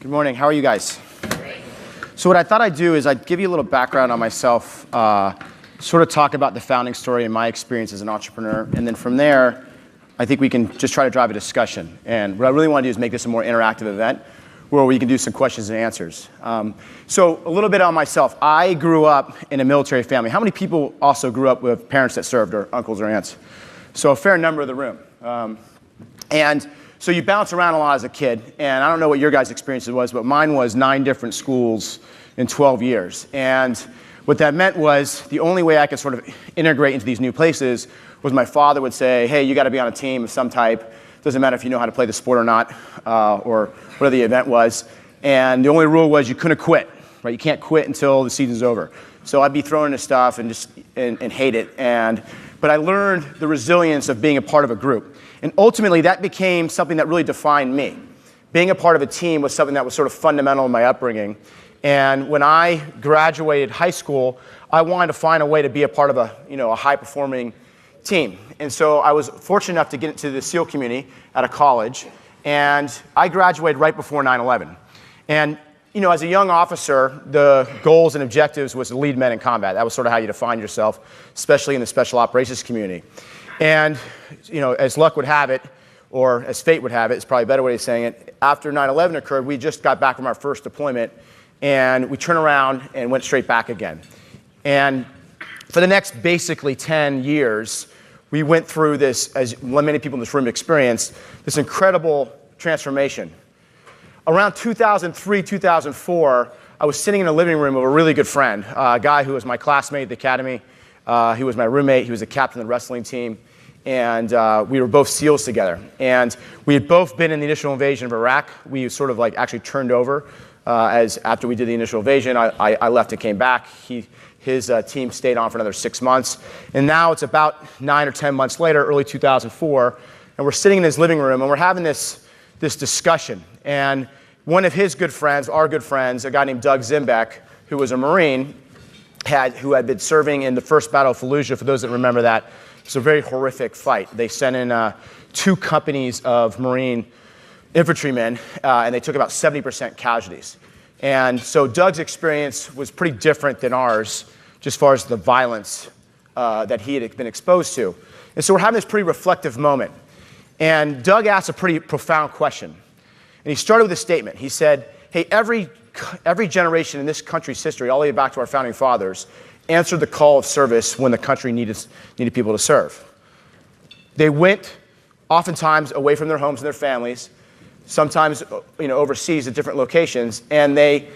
Good morning. How are you guys? Great. So what I thought I'd do is I'd give you a little background on myself, sort of talk about the founding story and my experience as an entrepreneur, and then from there, I think we can just try to drive a discussion. And what I really want to do is make this a more interactive event where we can do some questions and answers. So a little bit on myself. I grew up in a military family. How many people also grew up with parents that served, or uncles or aunts? So a fair number of the room. And so you bounce around a lot as a kid, and I don't know what your guys' experience was, but mine was 9 different schools in 12 years. And what that meant was the only way I could sort of integrate into these new places was my father would say, hey, you got to be on a team of some type. Doesn't matter if you know how to play the sport or not, or whatever the event was. And the only rule was you couldn't quit, right? You can't quit until the season's over. So I'd be thrown into stuff and just and hate it. But I learned the resilience of being a part of a group. And ultimately, that became something that really defined me. Being a part of a team was something that was sort of fundamental in my upbringing. And when I graduated high school, I wanted to find a way to be a part of a high-performing team. And so I was fortunate enough to get into the SEAL community at a college. And I graduated right before 9/11. And as a young officer, the goals and objectives was to lead men in combat. That was sort of how you defined yourself, especially in the special operations community. And, as luck would have it, or as fate would have it, it's probably a better way of saying it, after 9/11 occurred, we just got back from our first deployment, and we turned around and went straight back again. And for the next basically 10 years, we went through this, as many people in this room experienced, this incredible transformation. Around 2003, 2004, I was sitting in a living room of a really good friend, a guy who was my classmate at the academy. He was my roommate. He was the captain of the wrestling team. And we were both SEALs together. And we had both been in the initial invasion of Iraq. We sort of actually turned over after we did the initial invasion. I left and came back. His team stayed on for another 6 months. And now it's about 9 or 10 months later, early 2004, and we're sitting in his living room and we're having this discussion. And one of his good friends, our good friends, a guy named Doug Zimbeck, who was a Marine, who had been serving in the first Battle of Fallujah. For those that remember that, it was a very horrific fight. They sent in 2 companies of Marine infantrymen, and they took about 70% casualties. And so Doug's experience was pretty different than ours, just as far as the violence that he had been exposed to. And so we're having this pretty reflective moment. And Doug asked a pretty profound question. And he started with a statement. He said, hey, every generation in this country's history, all the way back to our founding fathers, answered the call of service when the country needed people to serve. They went oftentimes away from their homes and their families, sometimes overseas at different locations, and they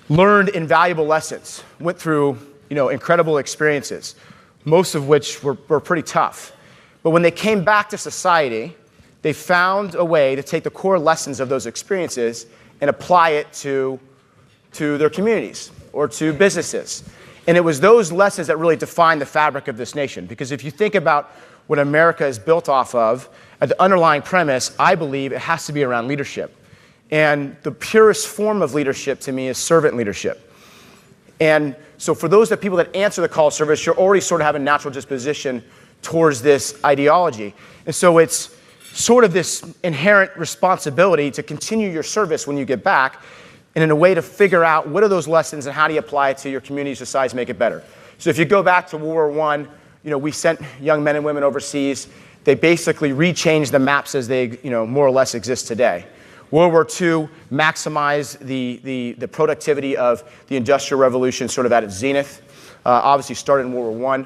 learned invaluable lessons, went through incredible experiences, most of which were pretty tough. But when they came back to society, they found a way to take the core lessons of those experiences and apply it to their communities or to businesses. And it was those lessons that really defined the fabric of this nation. Because if you think about what America is built off of, at the underlying premise, I believe it has to be around leadership. And the purest form of leadership to me is servant leadership. And so for those people that answer the call of service, you're already sort of have a natural disposition towards this ideology. And so it's sort of this inherent responsibility to continue your service when you get back, and in a way to figure out what are those lessons and how do you apply it to your community, society, to make it better. So if you go back to World War I, we sent young men and women overseas. They basically rechanged the maps as they more or less exist today. World War II maximized the productivity of the Industrial Revolution sort of at its zenith. Obviously started in World War I.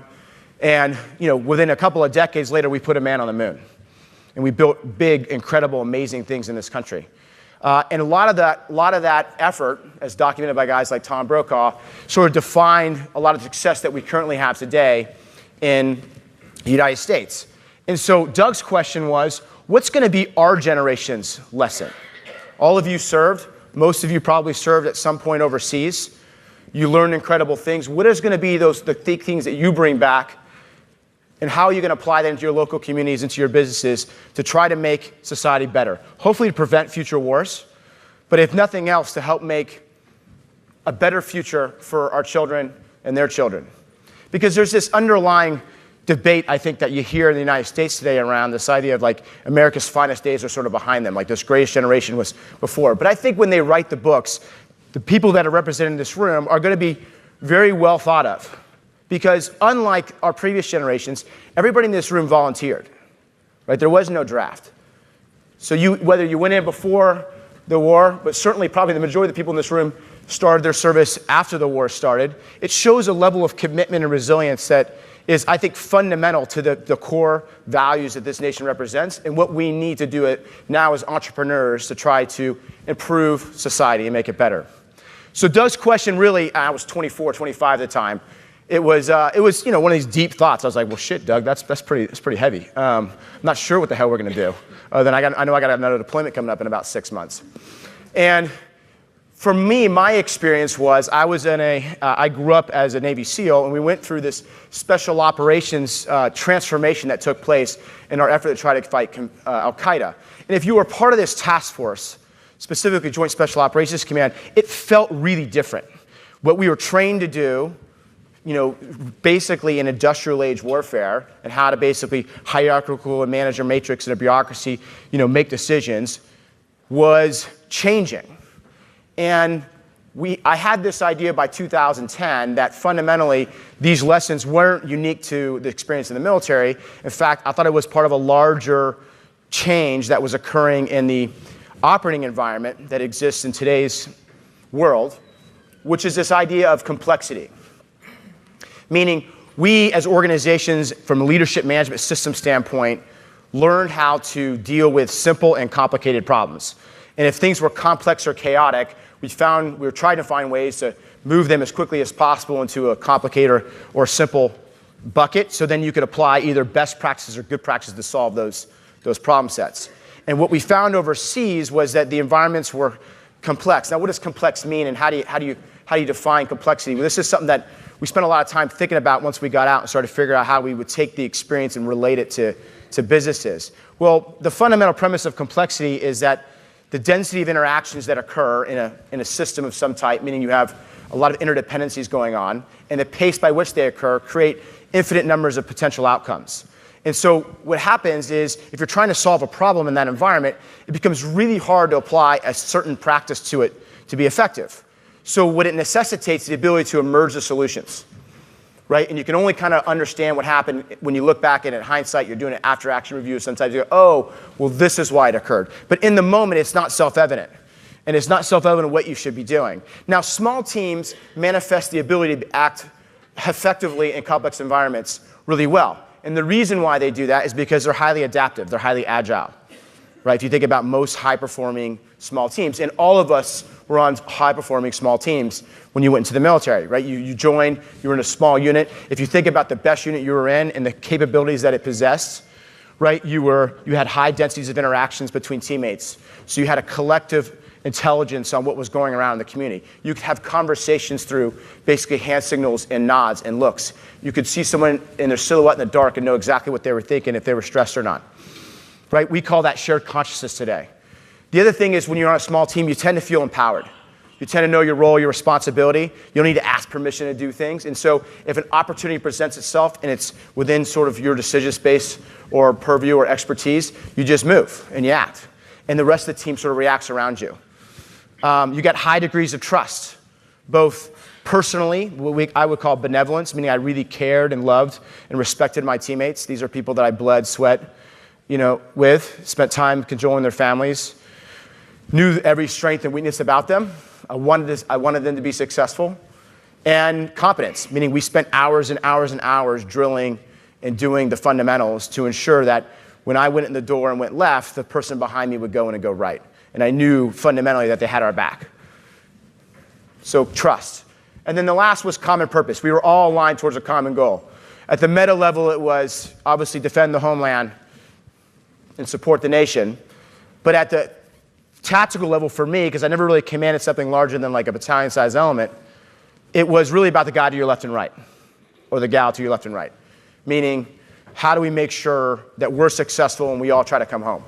And within a couple of decades later, we put a man on the moon. And we built big, incredible, amazing things in this country. And a lot of that effort, as documented by guys like Tom Brokaw, sort of defined a lot of success that we currently have today in the United States. And so Doug's question was, what's going to be our generation's lesson? All of you served. Most of you probably served at some point overseas. You learned incredible things. What is going to be the things that you bring back? And how are you going to apply that into your local communities, into your businesses, to try to make society better? Hopefully to prevent future wars, but if nothing else, to help make a better future for our children and their children. Because there's this underlying debate, I think, that you hear in the United States today around this idea of like America's finest days are sort of behind them, like this greatest generation was before. But I think when they write the books, the people that are represented in this room are going to be very well thought of. Because unlike our previous generations, everybody in this room volunteered, right? There was no draft. So whether you went in before the war, but certainly probably the majority of the people in this room started their service after the war started, it shows a level of commitment and resilience that is, I think, fundamental to the core values that this nation represents and what we need to do it now as entrepreneurs to try to improve society and make it better. So Doug's question really, I was 24, 25 at the time. It was one of these deep thoughts. I was like, well, shit, Doug, that's pretty heavy. I'm not sure what the hell we're going to do. Then I know I got to have another deployment coming up in about 6 months. And for me, my experience was I grew up as a Navy SEAL, and we went through this special operations transformation that took place in our effort to try to fight Al-Qaeda. And if you were part of this task force, specifically Joint Special Operations Command, it felt really different. What we were trained to do, basically in industrial age warfare and how to basically hierarchical and manager matrix and a bureaucracy, make decisions was changing. And I had this idea by 2010 that fundamentally these lessons weren't unique to the experience in the military. In fact, I thought it was part of a larger change that was occurring in the operating environment that exists in today's world, which is this idea of complexity. Meaning, we as organizations, from a leadership management system standpoint, learned how to deal with simple and complicated problems. And if things were complex or chaotic, we were trying to find ways to move them as quickly as possible into a complicated or simple bucket, so then you could apply either best practices or good practices to solve those problem sets. And what we found overseas was that the environments were complex. Now, what does complex mean, and how do you define complexity? Well, this is something that we spent a lot of time thinking about once we got out and started to figure out how we would take the experience and relate it to businesses. Well, the fundamental premise of complexity is that the density of interactions that occur in a system of some type, meaning you have a lot of interdependencies going on, and the pace by which they occur create infinite numbers of potential outcomes. And so what happens is, if you're trying to solve a problem in that environment, it becomes really hard to apply a certain practice to it to be effective. So what it necessitates is the ability to emerge the solutions, right? And you can only kind of understand what happened when you look back and in hindsight, you're doing an after-action review. Sometimes you go, oh, well, this is why it occurred. But in the moment, it's not self-evident. And it's not self-evident what you should be doing. Now, small teams manifest the ability to act effectively in complex environments really well. And the reason why they do that is because they're highly adaptive. They're highly agile, right? If you think about most high-performing small teams, and all of us were on high-performing small teams when you went into the military, right? You joined, you were in a small unit. If you think about the best unit you were in and the capabilities that it possessed, right? You had high densities of interactions between teammates. So you had a collective intelligence on what was going around in the community. You could have conversations through basically hand signals and nods and looks. You could see someone in their silhouette in the dark and know exactly what they were thinking, if they were stressed or not, right? We call that shared consciousness today. The other thing is, when you're on a small team, you tend to feel empowered. You tend to know your role, your responsibility. You don't need to ask permission to do things. And so if an opportunity presents itself and it's within sort of your decision space or purview or expertise, you just move and you act. And the rest of the team sort of reacts around you. You got high degrees of trust, both personally, what I would call benevolence, meaning I really cared and loved and respected my teammates. These are people that I bled, sweat, with, spent time cajoling their families, knew every strength and weakness about them. I wanted them to be successful. And competence, meaning we spent hours and hours and hours drilling and doing the fundamentals to ensure that when I went in the door and went left, the person behind me would go in and go right. And I knew fundamentally that they had our back. So trust. And then the last was common purpose. We were all aligned towards a common goal. At the meta level, it was obviously defend the homeland and support the nation. But at the tactical level for me, because I never really commanded something larger than like a battalion-sized element, it was really about the guy to your left and right, or the gal to your left and right. Meaning, how do we make sure that we're successful and we all try to come home?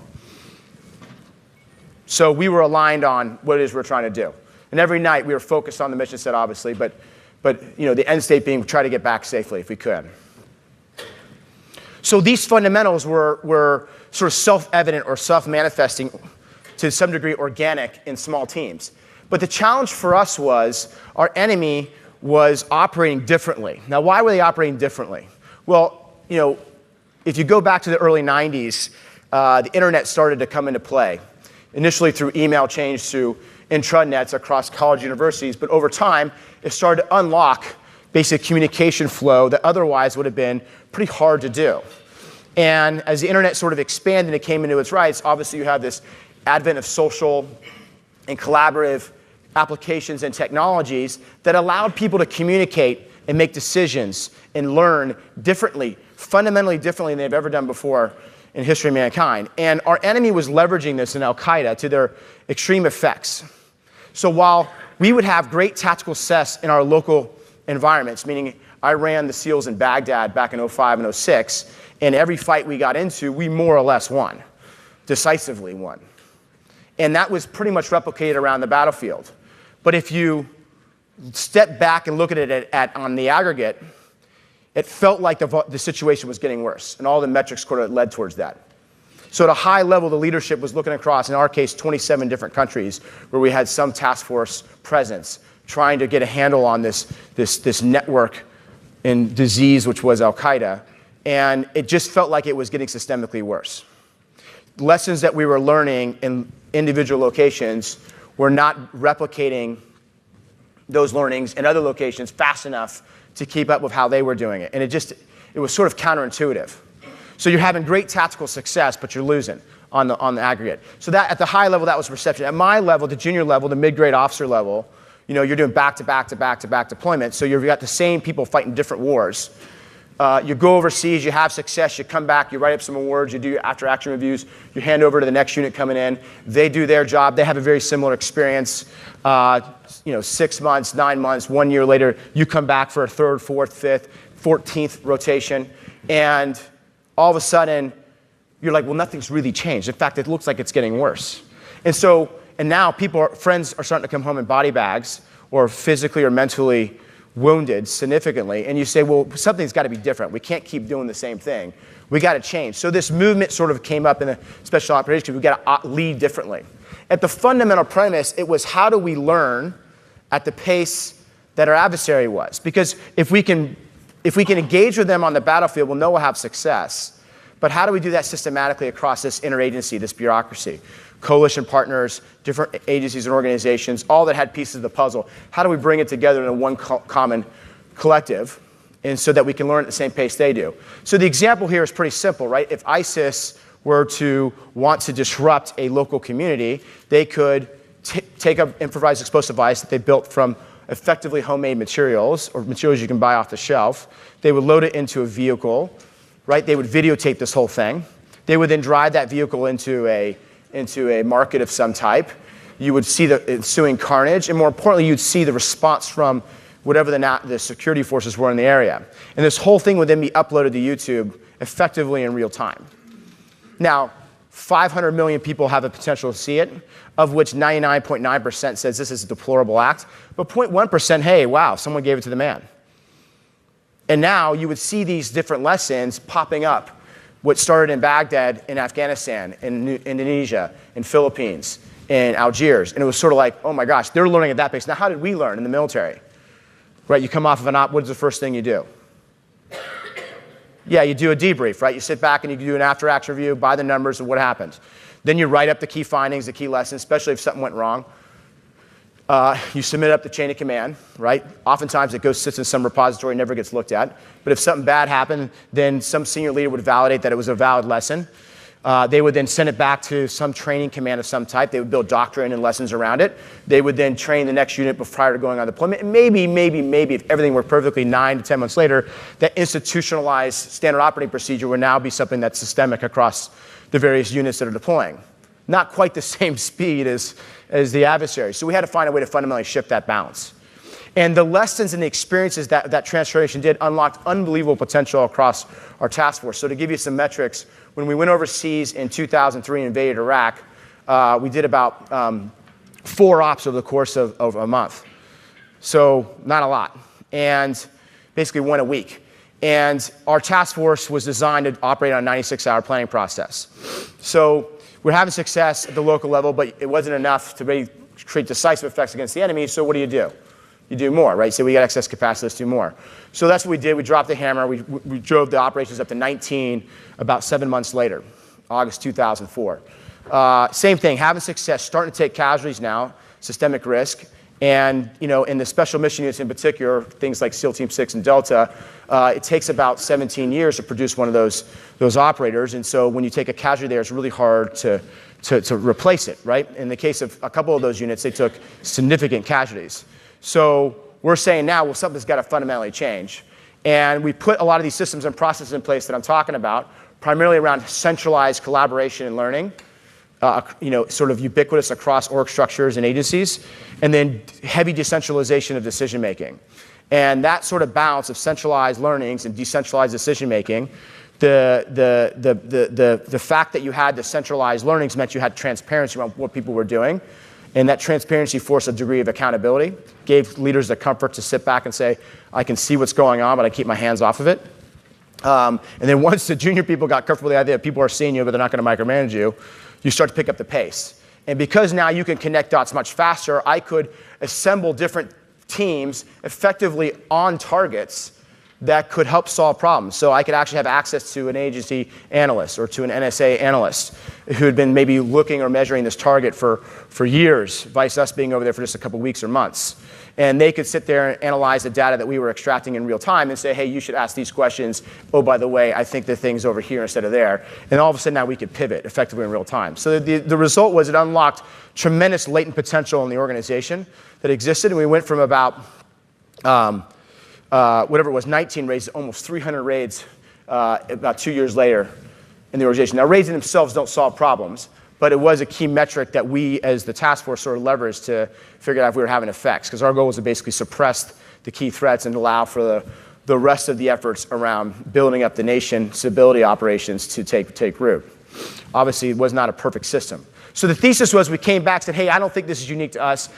So we were aligned on what it is we're trying to do. And every night we were focused on the mission set, obviously, but the end state being try to get back safely if we could. So these fundamentals were sort of self-evident or self-manifesting, to some degree organic in small teams. But the challenge for us was our enemy was operating differently. Now, why were they operating differently? Well, if you go back to the early 90s, the internet started to come into play. Initially through email change to intranets across college universities, but over time, it started to unlock basic communication flow that otherwise would have been pretty hard to do. And as the internet sort of expanded and it came into its rights, obviously you have this advent of social and collaborative applications and technologies that allowed people to communicate and make decisions and learn differently, fundamentally differently than they've ever done before in history of mankind. And our enemy was leveraging this in Al-Qaeda to their extreme effects. So while we would have great tactical success in our local environments, meaning I ran the SEALs in Baghdad back in 2005 and 2006, and every fight we got into, we more or less won, decisively won. And that was pretty much replicated around the battlefield. But if you step back and look at it on the aggregate, it felt like the situation was getting worse, and all the metrics sort of led towards that. So at a high level, the leadership was looking across, in our case, 27 different countries where we had some task force presence, trying to get a handle on this network and disease, which was Al-Qaeda, and it just felt like it was getting systemically worse. Lessons that we were learning in individual locations were not replicating those learnings in other locations fast enough to keep up with how they were doing it. And it was sort of counterintuitive. So you're having great tactical success, but you're losing on the aggregate. So that at the high level, that was perception. At my level, the junior level, the mid-grade officer level, you're doing back-to-back deployments. So you've got the same people fighting different wars. You go overseas, you have success, you come back, you write up some awards, you do your after-action reviews, you hand over to the next unit coming in. They do their job. They have a very similar experience. 6 months, 9 months, 1 year later, you come back for a 3rd, 4th, 5th, 14th rotation, and all of a sudden, you're like, well, nothing's really changed. In fact, it looks like it's getting worse. And now friends are starting to come home in body bags or physically or mentally wounded significantly, and you say, well, something's got to be different. We can't keep doing the same thing. We got to change. So this movement sort of came up in the special operations because we got to lead differently. At the fundamental premise, it was how do we learn at the pace that our adversary was? Because if we can engage with them on the battlefield, we'll know we'll have success. But how do we do that systematically across this interagency, this bureaucracy? Coalition partners, different agencies and organizations, all that had pieces of the puzzle. How do we bring it together in one common collective, and so that we can learn at the same pace they do? So the example here is pretty simple, right? If ISIS were to want to disrupt a local community, they could take an improvised explosive device that they built from effectively homemade materials or materials you can buy off the shelf. They would load it into a vehicle, right? They would videotape this whole thing. They would then drive that vehicle into a market of some type. You would see the ensuing carnage, and more importantly, you'd see the response from whatever the security forces were in the area. And this whole thing would then be uploaded to YouTube effectively in real time. Now, 500 million people have the potential to see it, of which 99.9% says this is a deplorable act, but 0.1%, hey, wow, someone gave it to the man. And now you would see these different lessons popping up. What started in Baghdad, in Afghanistan, in Indonesia, in Philippines, in Algiers. And it was sort of like, oh my gosh, they're learning at that pace. Now, how did we learn in the military? Right, you come off of an op, what is the first thing you do? Yeah, you do a debrief, right? You sit back and you do an after-action review, by the numbers of what happened. Then you write up the key findings, the key lessons, especially if something went wrong. You submit up the chain of command, right? Oftentimes it sits in some repository, never gets looked at. But if something bad happened, then some senior leader would validate that it was a valid lesson. They would then send it back to some training command of some type. They would build doctrine and lessons around it. They would then train the next unit prior to going on deployment. And maybe, if everything were perfectly 9 to 10 months later, that institutionalized standard operating procedure would now be something that's systemic across the various units that are deploying. Not quite the same speed as the adversary. So we had to find a way to fundamentally shift that balance. And the lessons and the experiences that transformation did unlocked unbelievable potential across our task force. So to give you some metrics, when we went overseas in 2003 and invaded Iraq, we did about 4 ops over the course of a month. So not a lot. And basically 1 a week. And our task force was designed to operate on a 96-hour planning process. So we're having success at the local level, but it wasn't enough to really create decisive effects against the enemy, so what do? You do more, right? So we got excess capacity, let's do more. So that's what we did. We dropped the hammer. We drove the operations up to 19 about 7 months later, August 2004. Same thing, having success, starting to take casualties now, systemic risk. And in the special mission units in particular, things like SEAL Team 6 and Delta, it takes about 17 years to produce one of those operators. And so when you take a casualty there, it's really hard to replace it, right? In the case of a couple of those units, they took significant casualties. So we're saying now, well, something's got to fundamentally change. And we put a lot of these systems and processes in place that I'm talking about, primarily around centralized collaboration and learning, sort of ubiquitous across org structures and agencies, and then heavy decentralization of decision making. And that sort of balance of centralized learnings and decentralized decision making, the fact that you had the centralized learnings meant you had transparency around what people were doing. And that transparency forced a degree of accountability, gave leaders the comfort to sit back and say, I can see what's going on, but I keep my hands off of it. And then once the junior people got comfortable with the idea that people are seeing you, but they're not going to micromanage you, you start to pick up the pace. And because now you can connect dots much faster, I could assemble different teams effectively on targets that could help solve problems. So I could actually have access to an agency analyst or to an NSA analyst who had been maybe looking or measuring this target for years, vice us being over there for just a couple weeks or months. And they could sit there and analyze the data that we were extracting in real time and say, hey, you should ask these questions. Oh, by the way, I think the thing's over here instead of there. And all of a sudden now we could pivot effectively in real time. So the result was it unlocked tremendous latent potential in the organization that existed. And we went from about whatever it was, 19 raids, almost 300 raids about 2 years later in the organization. Now, raids in themselves don't solve problems, but it was a key metric that we, as the task force, sort of leveraged to figure out if we were having effects, because our goal was to basically suppress the key threats and allow for the rest of the efforts around building up the nation stability operations to take root. Obviously, it was not a perfect system. So the thesis was we came back and said, hey, I don't think this is unique to us.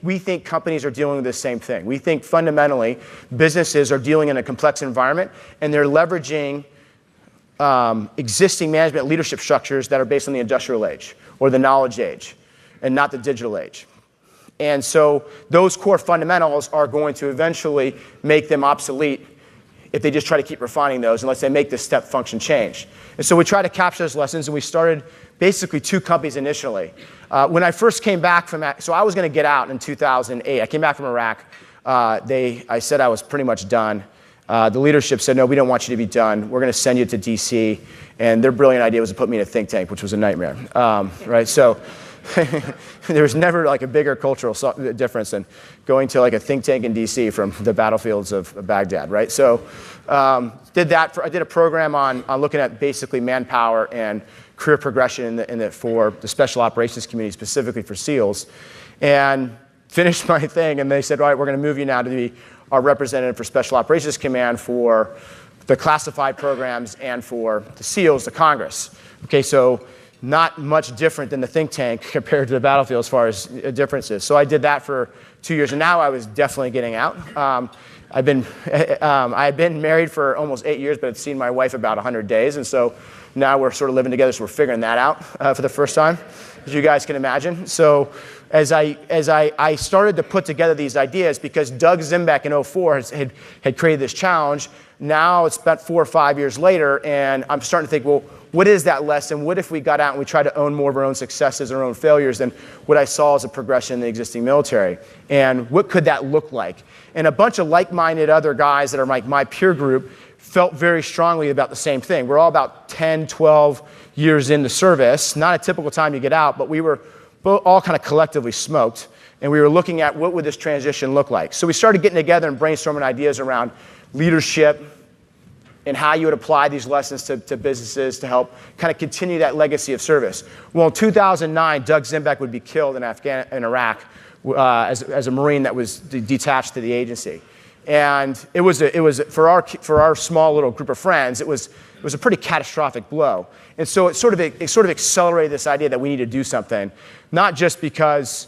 We think companies are dealing with the same thing. We think fundamentally businesses are dealing in a complex environment and they're leveraging existing management leadership structures that are based on the industrial age or the knowledge age and not the digital age. And so those core fundamentals are going to eventually make them obsolete if they just try to keep refining those unless they make this step function change. And so we try to capture those lessons, and we started basically 2 companies initially. When I first came back from, so I was going to get out in 2008. I came back from Iraq. I said I was pretty much done. The leadership said, no, we don't want you to be done. We're going to send you to DC. And their brilliant idea was to put me in a think tank, which was a nightmare. Right? So there was never like a bigger cultural difference than going to like a think tank in DC from the battlefields of Baghdad, right? So did that. I did a program on looking at basically manpower and career progression for the special operations community, specifically for SEALs, and finished my thing. And they said, all right, we're going to move you now to be our representative for Special Operations Command for the classified programs and for the SEALs, the Congress. Okay, so not much different than the think tank compared to the battlefield as far as differences. So I did that for 2 years, and now I was definitely getting out. I had been married for almost 8 years, but I'd seen my wife about 100 days, and so now we're sort of living together, so we're figuring that out for the first time, as you guys can imagine. So as I started to put together these ideas, because Doug Zimbeck in 2004 had created this challenge, now it's about 4 or 5 years later, and I'm starting to think, well, what is that lesson? What if we got out and we tried to own more of our own successes, our own failures than what I saw as a progression in the existing military? And what could that look like? And a bunch of like-minded other guys that are like my peer group felt very strongly about the same thing. We're all about 10, 12 years into service, not a typical time to get out, but we were all kind of collectively smoked, and we were looking at what would this transition look like. So we started getting together and brainstorming ideas around leadership and how you would apply these lessons to businesses to help kind of continue that legacy of service. Well, in 2009, Doug Zimbeck would be killed in Iraq as a Marine that was detached to the agency. And it was for our small little group of friends, it was a pretty catastrophic blow. And so it sort of accelerated this idea that we need to do something, not just because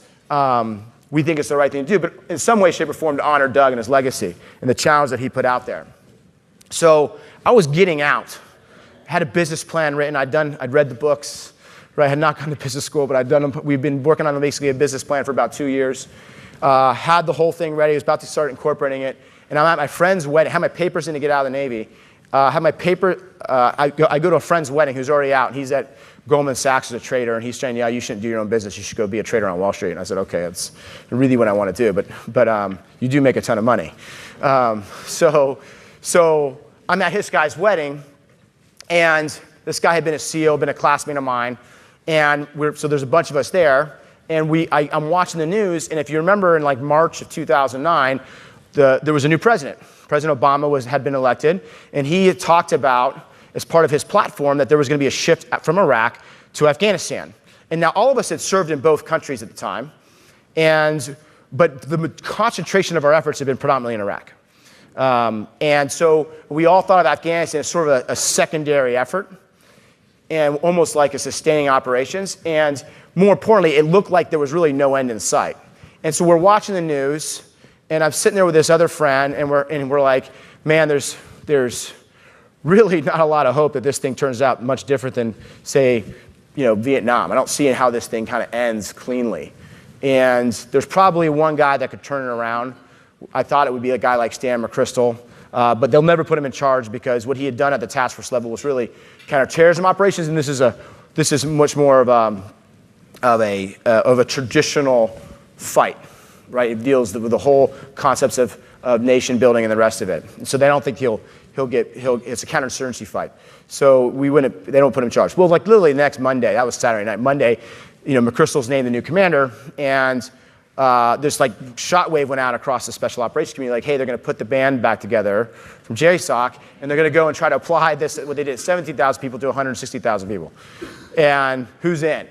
we think it's the right thing to do, but in some way, shape, or form to honor Doug and his legacy and the challenge that he put out there. So I was getting out. I had a business plan written. I'd read the books, right? I had not gone to business school, but we've been working on basically a business plan for about 2 years. Had the whole thing ready. I was about to start incorporating it. And I'm at my friend's wedding. Had my papers in to get out of the Navy. Had my paper. I go to a friend's wedding who's already out. He's at Goldman Sachs as a trader, and he's saying, yeah, you shouldn't do your own business. You should go be a trader on Wall Street. And I said, okay, that's really what I want to do. But you do make a ton of money. So I'm at his guy's wedding, and this guy had been a SEAL, been a classmate of mine, and so there's a bunch of us there, and I'm watching the news, and if you remember in like March of 2009, there was a new president. President Obama had been elected, and he had talked about, as part of his platform, that there was going to be a shift from Iraq to Afghanistan. And now all of us had served in both countries at the time, but the concentration of our efforts had been predominantly in Iraq. And so we all thought of Afghanistan as sort of a secondary effort, and almost like a sustaining operations. And more importantly, it looked like there was really no end in sight. And so we're watching the news, and I'm sitting there with this other friend, and we're like, man, there's really not a lot of hope that this thing turns out much different than, say, Vietnam. I don't see how this thing kind of ends cleanly. And there's probably one guy that could turn it around. I thought it would be a guy like Stan McChrystal, but they'll never put him in charge because what he had done at the task force level was really counterterrorism operations, and this is much more of a traditional fight, right? It deals with the whole concepts of nation building and the rest of it. And so they don't think it's a counterinsurgency fight. So they don't put him in charge. Well, like literally next Monday, that was Saturday night. Monday, McChrystal's named the new commander, and this shockwave went out across the special operations community, like, hey, they're going to put the band back together from JSOC, and they're going to go and try to apply this, what they did, 17,000 people to 160,000 people. And who's in?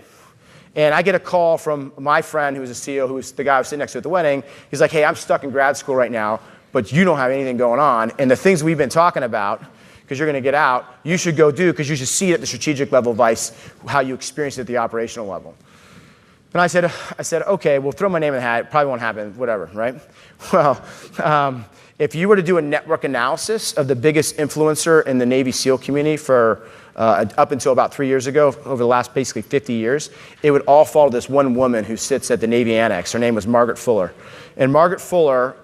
And I get a call from my friend who was a SEAL, who was the guy I was sitting next to at the wedding. He's like, hey, I'm stuck in grad school right now, but you don't have anything going on. And the things we've been talking about, because you're going to get out, you should go do, because you should see it at the strategic level, vice how you experience it at the operational level. And I said, okay, well, throw my name in the hat. It probably won't happen, whatever, right? Well, if you were to do a network analysis of the biggest influencer in the Navy SEAL community for up until about 3 years ago, over the last basically 50 years, it would all fall to this one woman who sits at the Navy Annex. Her name was Margaret Fuller. And Margaret Fuller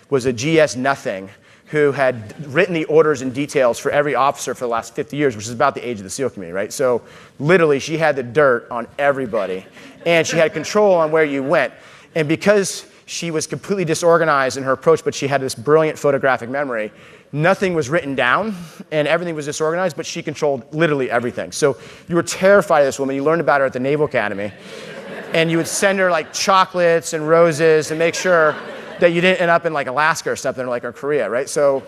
was a GS nothing who had written the orders and details for every officer for the last 50 years, which is about the age of the SEAL community, right? So literally, she had the dirt on everybody, and she had control on where you went. And because she was completely disorganized in her approach, but she had this brilliant photographic memory, nothing was written down, and everything was disorganized, but she controlled literally everything. So you were terrified of this woman. You learned about her at the Naval Academy, and you would send her like chocolates and roses and make sure that you didn't end up in like Alaska or something, or Korea, right? So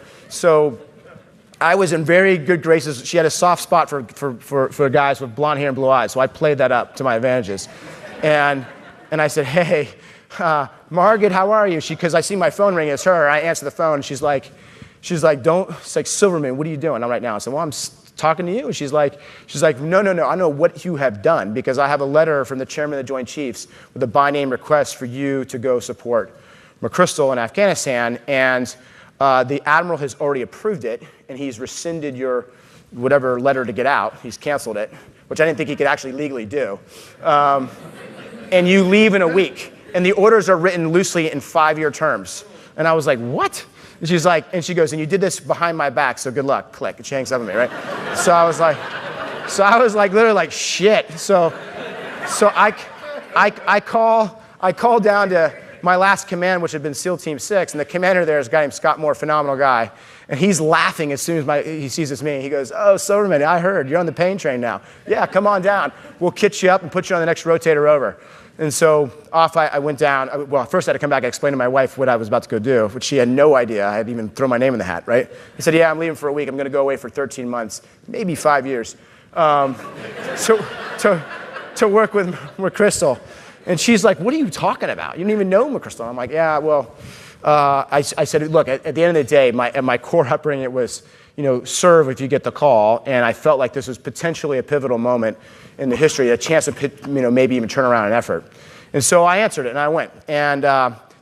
I was in very good graces. She had a soft spot for guys with blonde hair and blue eyes, so I played that up to my advantages. And I said, hey, Margaret, how are you? Because I see my phone ring, it's her. I answer the phone, and she's like, it's like, Silverman, what are you doing? I'm right now. I said, well, I'm talking to you. And she's like, no, I know what you have done, because I have a letter from the chairman of the Joint Chiefs with a by name request for you to go support McChrystal in Afghanistan, and the admiral has already approved it, and he's rescinded your whatever letter to get out. He's canceled it, which I didn't think he could actually legally do. And you leave in a week, and the orders are written loosely in 5-year terms. And I was like, what? And she's like, and she goes, and you did this behind my back, so good luck. Click. And she hangs up on me, right? So I was like literally like, shit. So I call down to my last command, which had been SEAL Team 6, and the commander there is a guy named Scott Moore, phenomenal guy, and he's laughing as soon as he sees it's me. He goes, oh, Silverman, I heard, you're on the pain train now. Yeah, come on down. We'll kit you up and put you on the next rotator over. And so off I went down. Well, first I had to come back and explain to my wife what I was about to go do, which she had no idea. I had even thrown my name in the hat, right? I said, yeah, I'm leaving for a week. I'm going to go away for 13 months, maybe 5 years, to work with McChrystal. And she's like, what are you talking about? You don't even know McChrystal. I'm like, yeah, well, I said, look, at the end of the day, my core upbringing, it was, serve if you get the call. And I felt like this was potentially a pivotal moment in the history, a chance to, maybe even turn around an effort. And so I answered it, and I went. And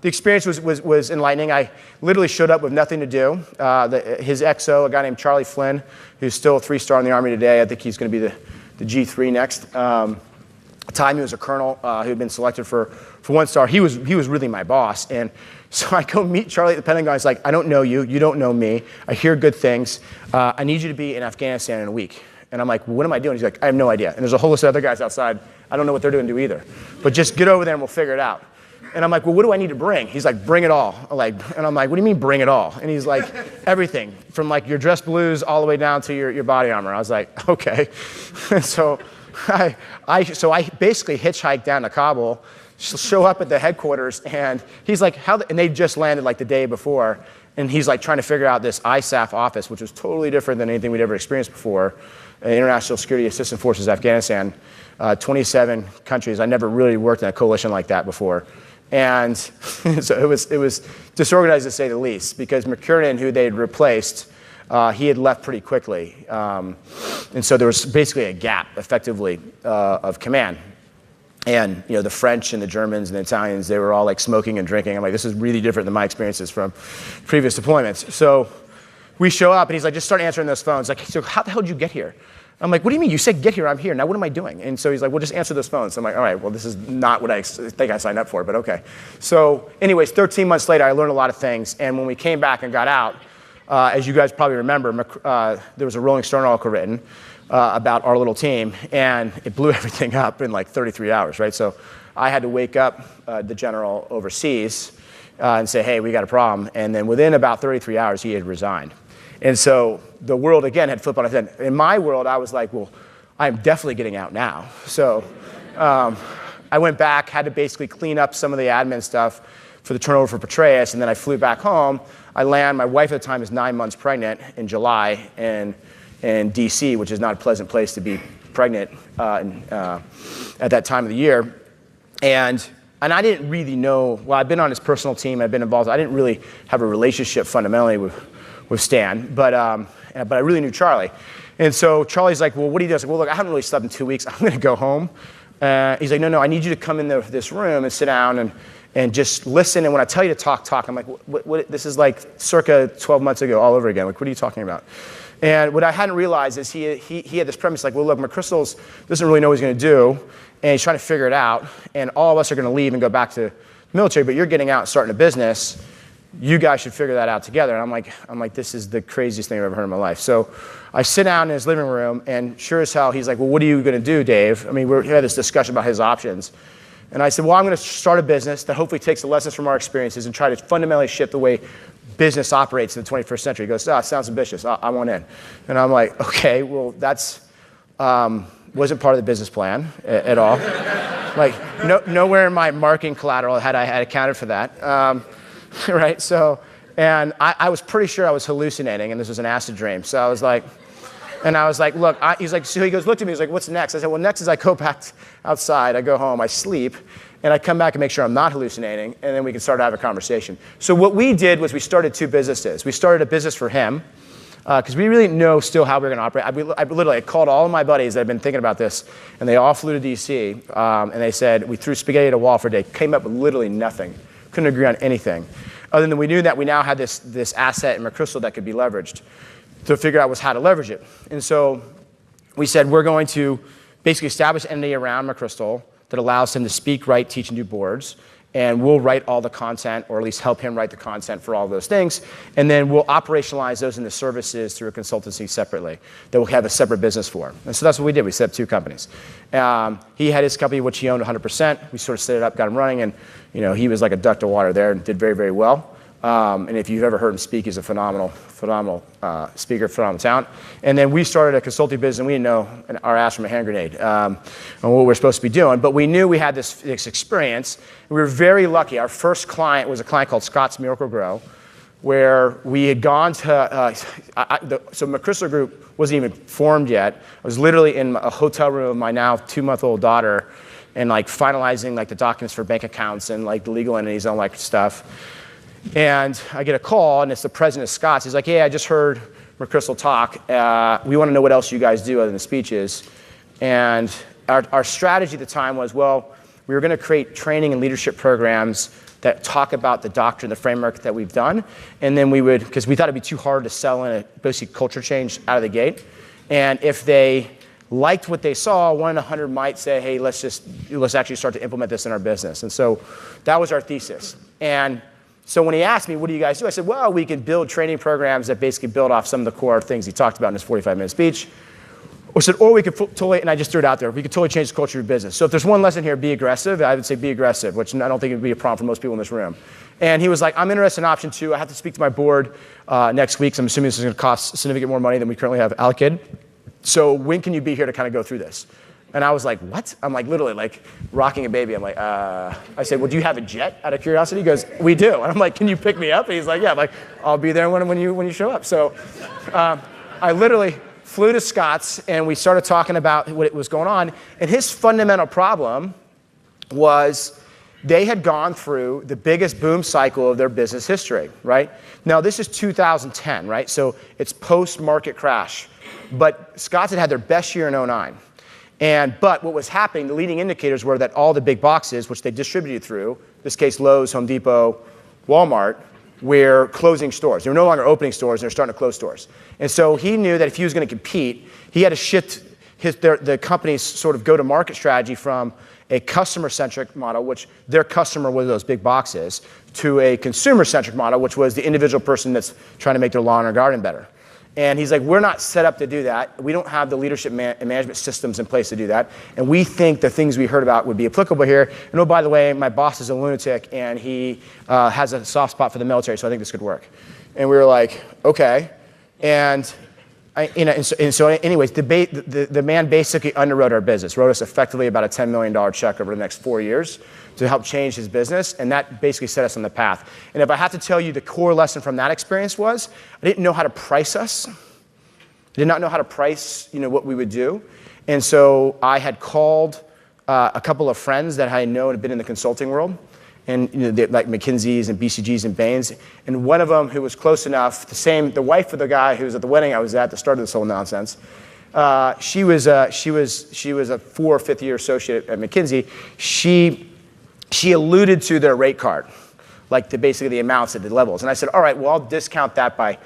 the experience was enlightening. I literally showed up with nothing to do. His XO, a guy named Charlie Flynn, who's still a 3-star in the Army today. I think he's going to be the G3 next. At the time, he was a colonel who had been selected for 1 star. He was really my boss. And so I go meet Charlie at the Pentagon. He's like, I don't know you. You don't know me. I hear good things. I need you to be in Afghanistan in a week. And I'm like, well, what am I doing? He's like, I have no idea. And there's a whole list of other guys outside. I don't know what they're doing to either. But just get over there and we'll figure it out. And I'm like, well, what do I need to bring? He's like, bring it all. And I'm like, what do you mean bring it all? And he's like, everything from like your dress blues all the way down to your body armor. I was like, okay. And so I basically hitchhiked down to Kabul, show up at the headquarters, and he's like, and they just landed like the day before. And he's like trying to figure out this ISAF office, which was totally different than anything we'd ever experienced before. International Security Assistance Forces, Afghanistan, 27 countries. I never really worked in a coalition like that before. And so it was disorganized to say the least, because McKiernan, who they had replaced, he had left pretty quickly. And so there was basically a gap, effectively, of command. And the French and the Germans and the Italians, they were all like smoking and drinking. I'm like, this is really different than my experiences from previous deployments. So we show up, and he's like, just start answering those phones. Like, so how the hell did you get here? I'm like, what do you mean? You said get here, I'm here. Now what am I doing? And so he's like, well, just answer those phones. So I'm like, all right, well, this is not what I think I signed up for, but okay. So anyways, 13 months later, I learned a lot of things. And when we came back and got out, as you guys probably remember, there was a Rolling Stone article written about our little team, and it blew everything up in like 33 hours, right? So I had to wake up the general overseas and say, hey, we got a problem. And then within about 33 hours, he had resigned. And so the world, again, had flipped on its head. In my world, I was like, well, I'm definitely getting out now. So I went back, had to basically clean up some of the admin stuff for the turnover for Petraeus, and then I flew back home. I land. My wife at the time is 9 months pregnant in July in D.C., which is not a pleasant place to be pregnant at that time of the year. And I didn't really know, well, I've been on his personal team, I've been involved, I didn't really have a relationship fundamentally with Stan, but I really knew Charlie. And so Charlie's like, well, what do you do? I was like, well, look, I haven't really slept in 2 weeks. I'm going to go home. He's like, no, I need you to come in this room and sit down and just listen. And when I tell you to talk. I'm like, what? This is like circa 12 months ago all over again. Like, what are you talking about? And what I hadn't realized is he had this premise like, well, look, McChrystal doesn't really know what he's going to do, and he's trying to figure it out. And all of us are going to leave and go back to the military, but you're getting out and starting a business. You guys should figure that out together. And I'm like, this is the craziest thing I've ever heard in my life. So I sit down in his living room, and sure as hell, he's like, well, what are you going to do, Dave? I mean, we had this discussion about his options. And I said, well, I'm going to start a business that hopefully takes the lessons from our experiences and try to fundamentally shift the way business operates in the 21st century. He goes, sounds ambitious. I want in. And I'm like, okay, well, that's wasn't part of the business plan at all. Like, nowhere in my marketing collateral had I accounted for that. Right? So, and I was pretty sure I was hallucinating, and this was an acid dream. So I was like, look, he's like, so he goes, looked at me, he's like, what's next? I said, well, next is I go back outside, I go home, I sleep, and I come back and make sure I'm not hallucinating, and then we can start to have a conversation. So what we did was we started 2 businesses. We started a business for him, because we really didn't know still how we were going to operate. I literally called all of my buddies that had been thinking about this, and they all flew to D.C., and they said, we threw spaghetti at a wall for a day, came up with literally nothing. Couldn't agree on anything. Other than we knew that we now had this asset in McChrystal that could be leveraged. To figure out was how to leverage it. And so we said we're going to basically establish an entity around McChrystal that allows him to speak, write, teach, and do boards. And we'll write all the content, or at least help him write the content for all those things. And then we'll operationalize those into services through a consultancy separately that we'll have a separate business for. And so that's what we did. We set up 2 companies. He had his company, which he owned 100%. We sort of set it up, got him running, and he was like a duck to water there and did very, very well. And if you've ever heard him speak, he's a phenomenal speaker, phenomenal talent. And then we started a consulting business, and we didn't know our ass from a hand grenade on what we're supposed to be doing. But we knew we had this experience. We were very lucky. Our first client was a client called Scott's Miracle-Gro, where we had gone to, so McChrystal Group wasn't even formed yet. I was literally in a hotel room with my now 2-month-old daughter and like finalizing like the documents for bank accounts and like the legal entities and all that stuff. And I get a call, and it's the president of Scott's. He's like, hey, I just heard McChrystal talk. We want to know what else you guys do other than speeches. And our strategy at the time was, well, We were going to create training and leadership programs that talk about the doctrine, the framework that we've done. And then we would, because we thought it'd be too hard to sell in a basically culture change out of the gate. And if they liked what they saw, 1 in 100 might say, hey, let's actually start to implement this in our business. And so that was our thesis. And so when he asked me, what do you guys do? I said, well, we can build training programs that basically build off some of the core things he talked about in his 45-minute speech. Or we could totally, and I just threw it out there, we could totally change the culture of your business. So if there's one lesson here, be aggressive, I would say be aggressive, which I don't think would be a problem for most people in this room. And he was like, I'm interested in option 2. I have to speak to my board next week, so I'm assuming this is going to cost significant more money than we currently have allocated. So when can you be here to kind of go through this? And I was like, what? I'm like literally like rocking a baby. I'm like, I said, well, do you have a jet out of curiosity? He goes, we do. And I'm like, can you pick me up? And he's like, yeah. I'm like, I'll be there when you show up. So I literally flew to Scott's and we started talking about what was going on. And his fundamental problem was they had gone through the biggest boom cycle of their business history, right? Now this is 2010, right? So it's post-market crash. But Scott's had their best year in 2009. But what was happening, the leading indicators were that all the big boxes, which they distributed through, in this case Lowe's, Home Depot, Walmart, were closing stores. They were no longer opening stores, they were starting to close stores. And so he knew that if he was going to compete, he had to shift the company's sort of go-to-market strategy from a customer-centric model, which their customer was those big boxes, to a consumer-centric model, which was the individual person that's trying to make their lawn or garden better. And he's like, we're not set up to do that. We don't have the leadership and management systems in place to do that. And we think the things we heard about would be applicable here. And oh, by the way, my boss is a lunatic and he has a soft spot for the military, so I think this could work. And we were like, okay. And so anyways, the man basically underwrote our business, wrote us effectively about a $10 million check over the next 4 years to help change his business, and that basically set us on the path. And if I have to tell you the core lesson from that experience was, I didn't know how to price us. I did not know how to price, what we would do. And so I had called a couple of friends that I know had been in the consulting world, and like McKinsey's and BCG's and Bain's, and one of them who was close enough, the wife of the guy who was at the wedding I was at that started this whole nonsense. She was a 4- or 5th-year associate at McKinsey. She alluded to their rate card, like basically the amounts at the levels. And I said, all right, well, I'll discount that by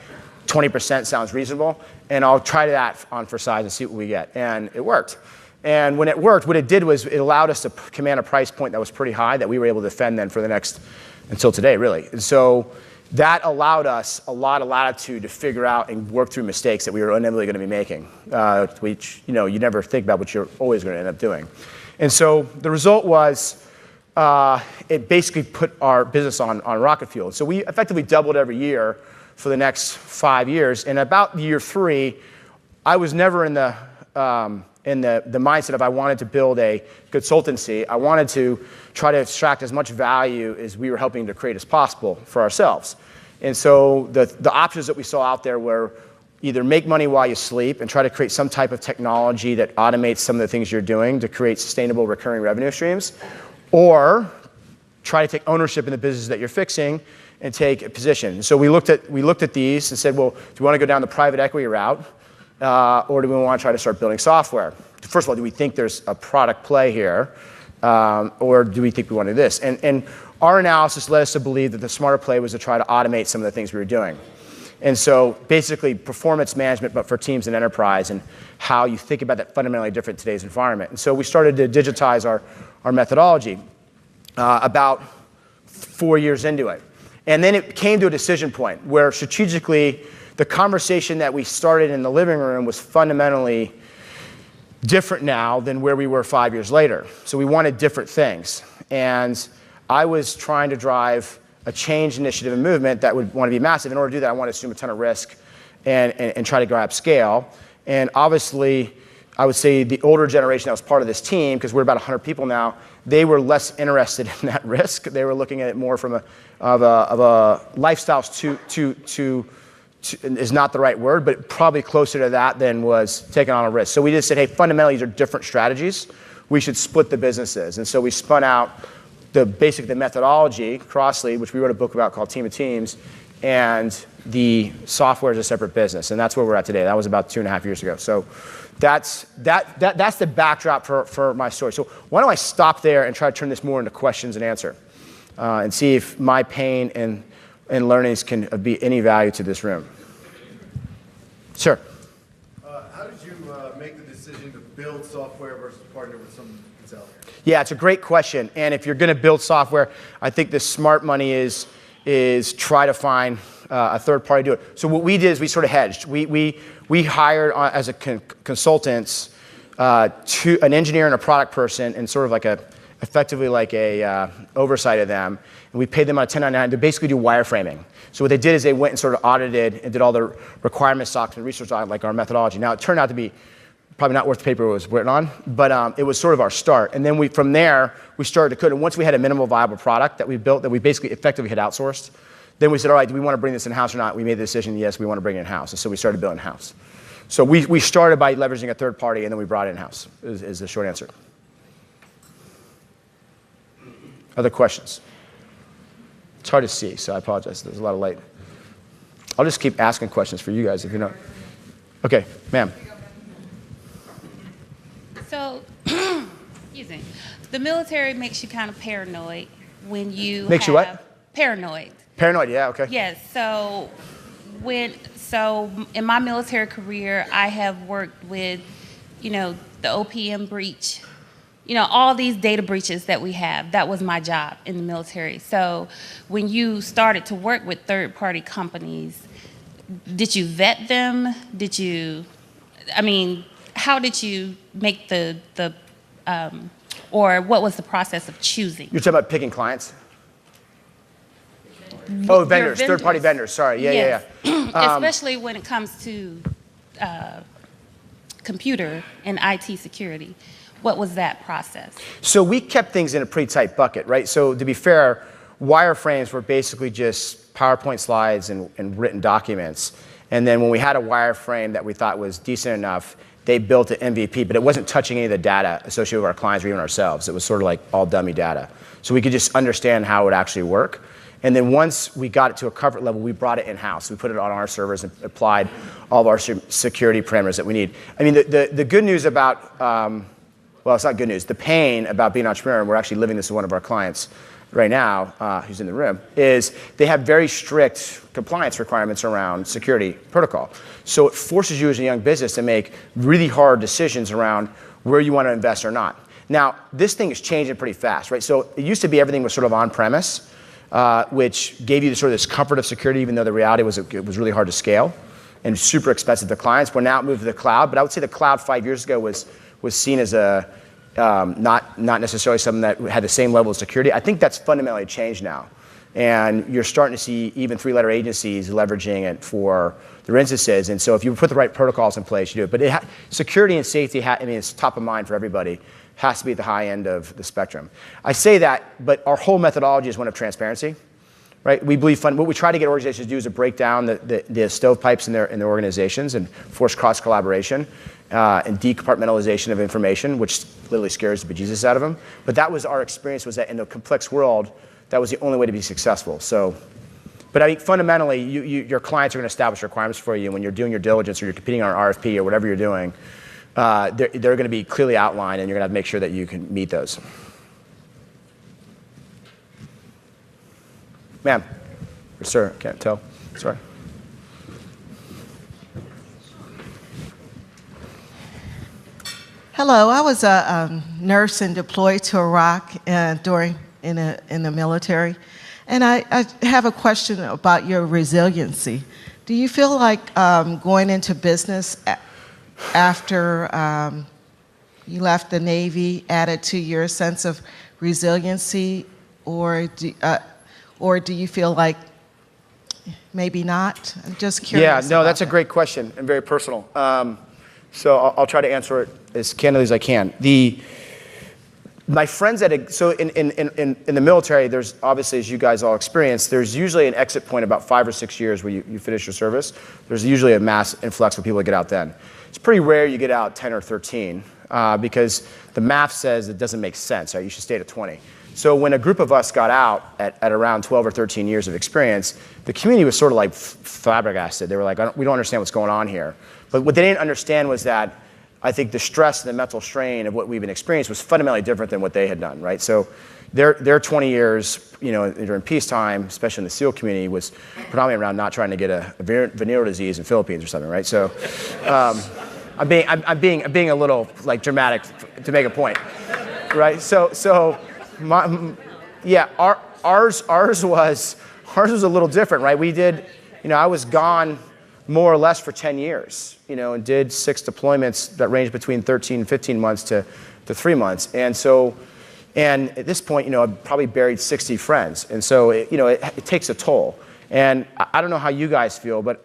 20%, sounds reasonable, and I'll try that on for size and see what we get. And it worked. And when it worked, what it did was it allowed us to command a price point that was pretty high that we were able to defend then for the next, until today, really. And so that allowed us a lot of latitude to figure out and work through mistakes that we were inevitably going to be making, which you never think about, but you're always going to end up doing. And so the result was it basically put our business on rocket fuel. So we effectively doubled every year for the next 5 years. And about year 3, I was never in the mindset of I wanted to build a consultancy. I wanted to try to extract as much value as we were helping to create as possible for ourselves. And so the options that we saw out there were either make money while you sleep and try to create some type of technology that automates some of the things you're doing to create sustainable recurring revenue streams, or try to take ownership in the business that you're fixing and take a position. So we looked at these and said, well, do we want to go down the private equity route, or do we want to try to start building software? First of all, do we think there's a product play here, or do we think we want to do this? And our analysis led us to believe that the smarter play was to try to automate some of the things we were doing. And so basically performance management, but for teams and enterprise, and how you think about that fundamentally different in today's environment. And so we started to digitize our methodology about 4 years into it. And then it came to a decision point where strategically the conversation that we started in the living room was fundamentally different now than where we were 5 years later. So we wanted different things. And I was trying to drive a change initiative and movement that would want to be massive. In order to do that, I want to assume a ton of risk and try to grab scale. And obviously, I would say the older generation that was part of this team, because we're about 100 people now, they were less interested in that risk. They were looking at it more from a lifestyles to is not the right word, but probably closer to that than was taking on a risk. So we just said, hey, fundamentally, these are different strategies. We should split the businesses. And so we spun out the methodology, CrossLead, which we wrote a book about called Team of Teams, and the software is a separate business. And that's where we're at today. That was about 2.5 years ago. So that's the backdrop for my story. So why don't I stop there and try to turn this more into questions and answer, and see if my pain and learnings can be any value to this room. Sure. How did you make the decision to build software versus partner with someone who's out there? Yeah, it's a great question. And if you're going to build software, I think the smart money is try to find a third party to do it. So what we did is we sort of hedged. We hired as a consultants an engineer and a product person, and sort of effectively like a oversight of them. And we paid them on a 1099 to basically do wireframing. So what they did is they went and sort of audited and did all the requirements docs and research on like our methodology. Now it turned out to be probably not worth the paper it was written on, but it was sort of our start. And then from there, we started to code. And once we had a minimal viable product that we built that we basically effectively had outsourced, then we said, all right, do we want to bring this in-house or not? We made the decision, yes, we want to bring it in-house. And so we started building in-house. So we started by leveraging a third party, and then we brought it in-house, is the short answer. Other questions? It's hard to see, so I apologize. There's a lot of light. I'll just keep asking questions for you guys if you're not. Okay, ma'am. So, excuse me. The military makes you kind of paranoid when you Makes you what? Paranoid. Paranoid, yeah, okay. Yes. So in my military career, I have worked with, the OPM breach, all these data breaches that we have. That was my job in the military. So when you started to work with third-party companies, did you vet them? How did you make or what was the process of choosing? You're talking about picking clients? Oh, vendors, third-party vendors, sorry. Yeah. Especially when it comes to computer and IT security. What was that process? So we kept things in a pretty tight bucket, right? So to be fair, wireframes were basically just PowerPoint slides and written documents. And then when we had a wireframe that we thought was decent enough, they built an MVP, but it wasn't touching any of the data associated with our clients or even ourselves. It was sort of like all dummy data. So we could just understand how it would actually work. And then once we got it to a comfort level, we brought it in-house. We put it on our servers and applied all of our security parameters that we need. I mean, the good news about, well, it's not good news. The pain about being an entrepreneur, and we're actually living this with one of our clients right now, who's in the room, is they have very strict compliance requirements around security protocol. So it forces you as a young business to make really hard decisions around where you want to invest or not. Now, this thing is changing pretty fast, right? So it used to be everything was sort of on-premise, which gave you this comfort of security, even though the reality was it was really hard to scale and super expensive to clients. We're now moved to the cloud, but I would say the cloud 5 years ago was seen as not necessarily something that had the same level of security. I think that's fundamentally changed now. And you're starting to see even three-letter agencies leveraging it for their instances. And so if you put the right protocols in place, you do it. But security and safety, it's top of mind for everybody. Has to be at the high end of the spectrum. I say that, but our whole methodology is one of transparency, right? We believe what we try to get organizations to do is to break down the stovepipes in their organizations and force cross-collaboration and decompartmentalization of information, which literally scares the bejesus out of them. But that was our experience, was that in the complex world, that was the only way to be successful. So, but I think fundamentally, your clients are going to establish requirements for you when you're doing your diligence or you're competing on an RFP or whatever you're doing. They're going to be clearly outlined, and you're going to have to make sure that you can meet those. Ma'am, or sir, can't tell. Sorry. Hello, I was a nurse and deployed to Iraq in the military, and I have a question about your resiliency. Do you feel like going into business after you left the Navy added to your sense of resiliency, or do you feel like maybe not? I'm just curious. Yeah, no, that's a great question and very personal. So I'll try to answer it as candidly as I can. My friends so in the military, there's obviously, as you guys all experience, there's usually an exit point about 5 or 6 years where you finish your service. There's usually a mass influx of people that get out then. It's pretty rare you get out 10 or 13 because the math says it doesn't make sense, right? You should stay at 20. So when a group of us got out at around 12 or 13 years of experience, the community was sort of like flabbergasted. They were like, we don't understand what's going on here. But what they didn't understand was that I think the stress and the mental strain of what we've been experienced was fundamentally different than what they had done, right? So their 20 years, during peacetime, especially in the SEAL community, was predominantly around not trying to get a venereal disease in the Philippines or something, right? So I'm being a little like dramatic to make a point, right? Ours was a little different, right? We did, I was gone more or less for 10 years, and did 6 deployments that ranged between 13 and 15 months to 3 months. And at this point, I've probably buried 60 friends. And so, it takes a toll. And I don't know how you guys feel, but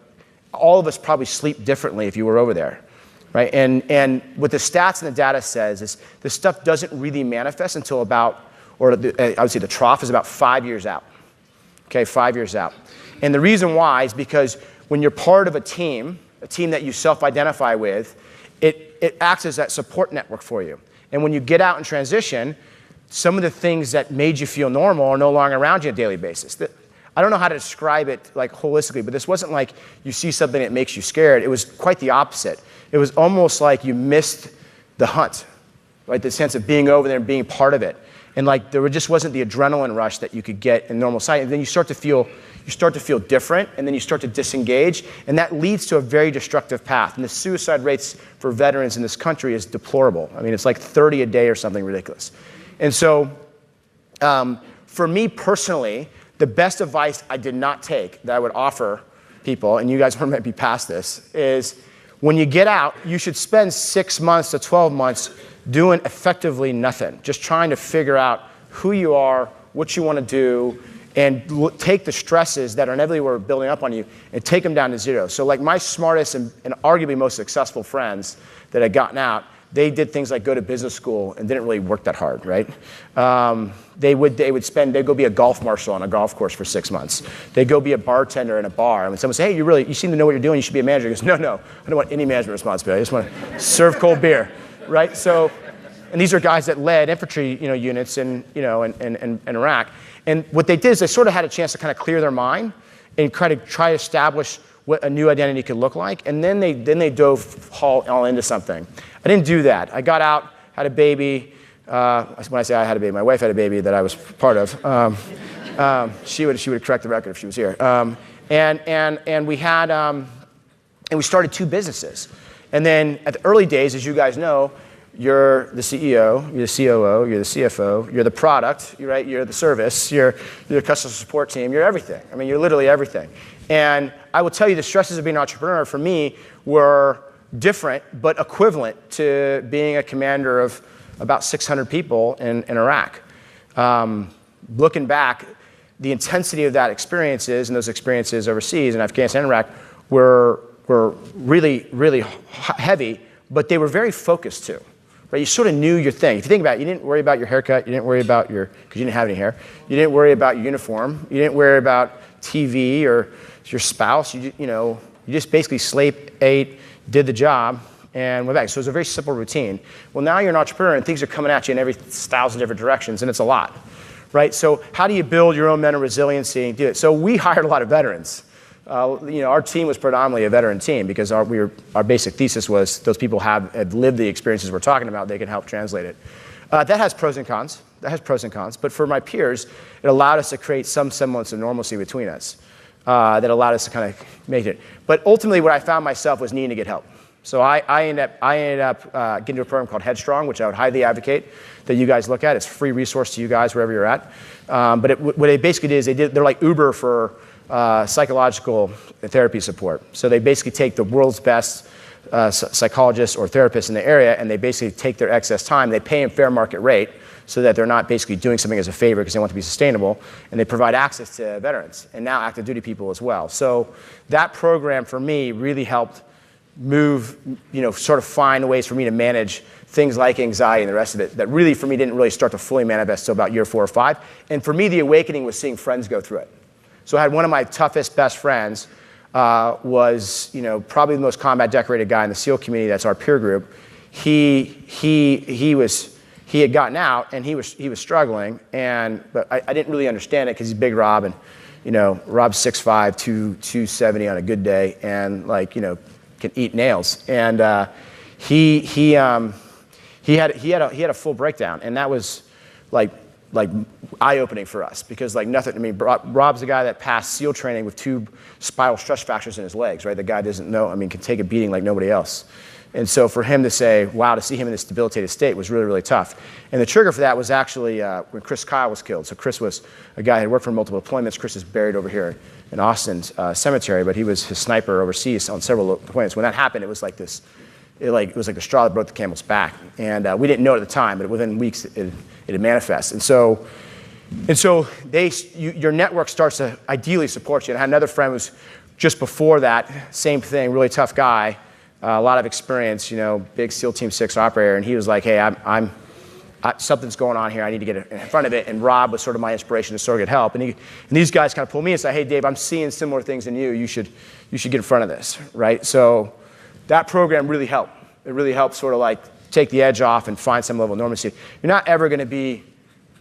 all of us probably sleep differently if you were over there, right? And what the stats and the data says is this stuff doesn't really manifest until I would say the trough is about 5 years out, okay, 5 years out. And the reason why is because when you're part of a team that you self-identify with, it acts as that support network for you. And when you get out and transition, some of the things that made you feel normal are no longer around you on a daily basis. I don't know how to describe it like holistically, but this wasn't like you see something that makes you scared. It was quite the opposite. It was almost like you missed the hunt, right? The sense of being over there and being part of it. And like there just wasn't the adrenaline rush that you could get in normal sight. And then you start to feel different, and then you start to disengage, and that leads to a very destructive path. And the suicide rates for veterans in this country is deplorable. I mean, it's like 30 a day or something ridiculous. And so, for me personally, the best advice I did not take that I would offer people, and you guys might be past this, is when you get out, you should spend 6 months to 12 months doing effectively nothing, just trying to figure out who you are, what you want to do, and take the stresses that are inevitably were building up on you and take them down to zero. So like my smartest and arguably most successful friends that had gotten out, they did things like go to business school and didn't really work that hard, right? They'd go be a golf marshal on a golf course for 6 months. They'd go be a bartender in a bar. And when someone say, hey, you seem to know what you're doing, you should be a manager. He goes, no, I don't want any management responsibility. I just want to serve cold beer, right? So, and these are guys that led infantry, units in Iraq. And what they did is they sort of had a chance to kind of clear their mind and try to establish what a new identity could look like. And then they dove all into something. I didn't do that. I got out, had a baby. When I say I had a baby, my wife had a baby that I was part of. She would correct the record if she was here. And we started 2 businesses. And then at the early days, as you guys know, you're the CEO, you're the COO, you're the CFO, you're the product, right? You're the service, you're the customer support team, you're everything. I mean, you're literally everything. And I will tell you the stresses of being an entrepreneur for me were different, but equivalent to being a commander of about 600 people in Iraq. Looking back, the intensity of that experiences and those experiences overseas in Afghanistan and Iraq were really, really heavy, but they were very focused too. Right? You sort of knew your thing. If you think about it, you didn't worry about your haircut. You didn't worry about because you didn't have any hair. You didn't worry about your uniform. You didn't worry about TV or your spouse. You just basically slept, ate, did the job, and went back. So it was a very simple routine. Well, now you're an entrepreneur, and things are coming at you in every 1,000 different directions, and it's a lot, right? So how do you build your own mental resiliency and do it? So we hired a lot of veterans. Our team was predominantly a veteran team because our basic thesis was those people have lived the experiences we're talking about. They can help translate it. That has pros and cons. But for my peers, it allowed us to create some semblance of normalcy between us that allowed us to kind of make it. But ultimately, what I found myself was needing to get help. So I ended up getting to a program called Headstrong, which I would highly advocate that you guys look at. It's a free resource to you guys wherever you're at. But what they basically did is they're like Uber for psychological therapy support. So they basically take the world's best psychologists or therapists in the area, and they basically take their excess time. They pay them fair market rate so that they're not basically doing something as a favor because they want to be sustainable, and they provide access to veterans and now active duty people as well. So that program for me really helped move, sort of find ways for me to manage things like anxiety and the rest of it that really for me didn't really start to fully manifest until about year 4 or 5. And for me, the awakening was seeing friends go through it. So I had one of my toughest best friends was, probably the most combat decorated guy in the SEAL community. That's our peer group. He had gotten out and he was struggling, but I didn't really understand it because he's Big Rob, and Rob's 6'5", 270 on a good day, and can eat nails. And he had a full breakdown, and that was like eye-opening for us because like nothing. I mean, Rob's the guy that passed SEAL training with 2 spiral stress fractures in his legs, right? The guy doesn't know. I mean, can take a beating like nobody else. And so for him to say, wow, to see him in this debilitated state was really, really tough. And the trigger for that was actually when Chris Kyle was killed. So Chris was a guy who had worked for multiple deployments. Chris is buried over here in Austin's cemetery, but he was his sniper overseas on several deployments. When that happened, it was like this. It was like the straw that broke the camel's back. And we didn't know it at the time, but within weeks it had manifest. And so your network starts to ideally support you. And I had another friend who was just before that, same thing, really tough guy, a lot of experience, big SEAL Team 6 operator. And he was like, hey, something's going on here. I need to get in front of it. And Rob was sort of my inspiration to sort of get help. And these guys kind of pulled me and said, hey, Dave, I'm seeing similar things in you. You should get in front of this, right? So that program really helped. It really helped sort of like take the edge off and find some level of normalcy. You're not ever going to be,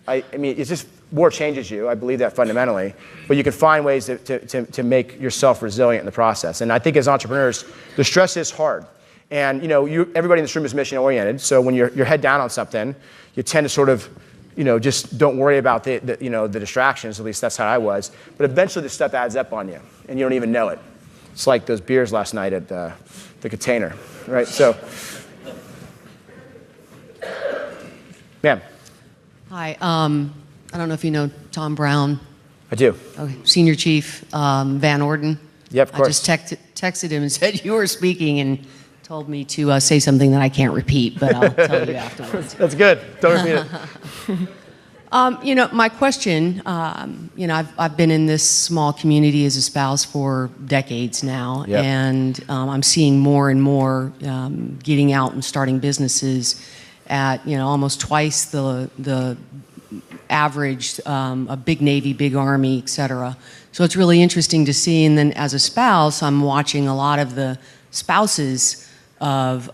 I mean, it's just war changes you. I believe that fundamentally. But you can find ways to make yourself resilient in the process. And I think as entrepreneurs, the stress is hard. And everybody in this room is mission oriented. So when you're head down on something, you tend to sort of, just don't worry about the distractions. At least that's how I was. But eventually the stuff adds up on you, and you don't even know it. It's like those beers last night at the Container, right? So, ma'am. Hi. I don't know if you know Tom Brown. I do. Okay. Senior Chief Van Orden. Yep, of course. I just texted him and said you were speaking and told me to say something that I can't repeat, but I'll tell you afterwards. That's good. Don't repeat it. My question, I've been in this small community as a spouse for decades now, Yep. and I'm seeing more and more getting out and starting businesses at almost twice the average, a big Navy, big Army, et cetera. So it's really interesting to see. And then as a spouse, I'm watching a lot of the spouses of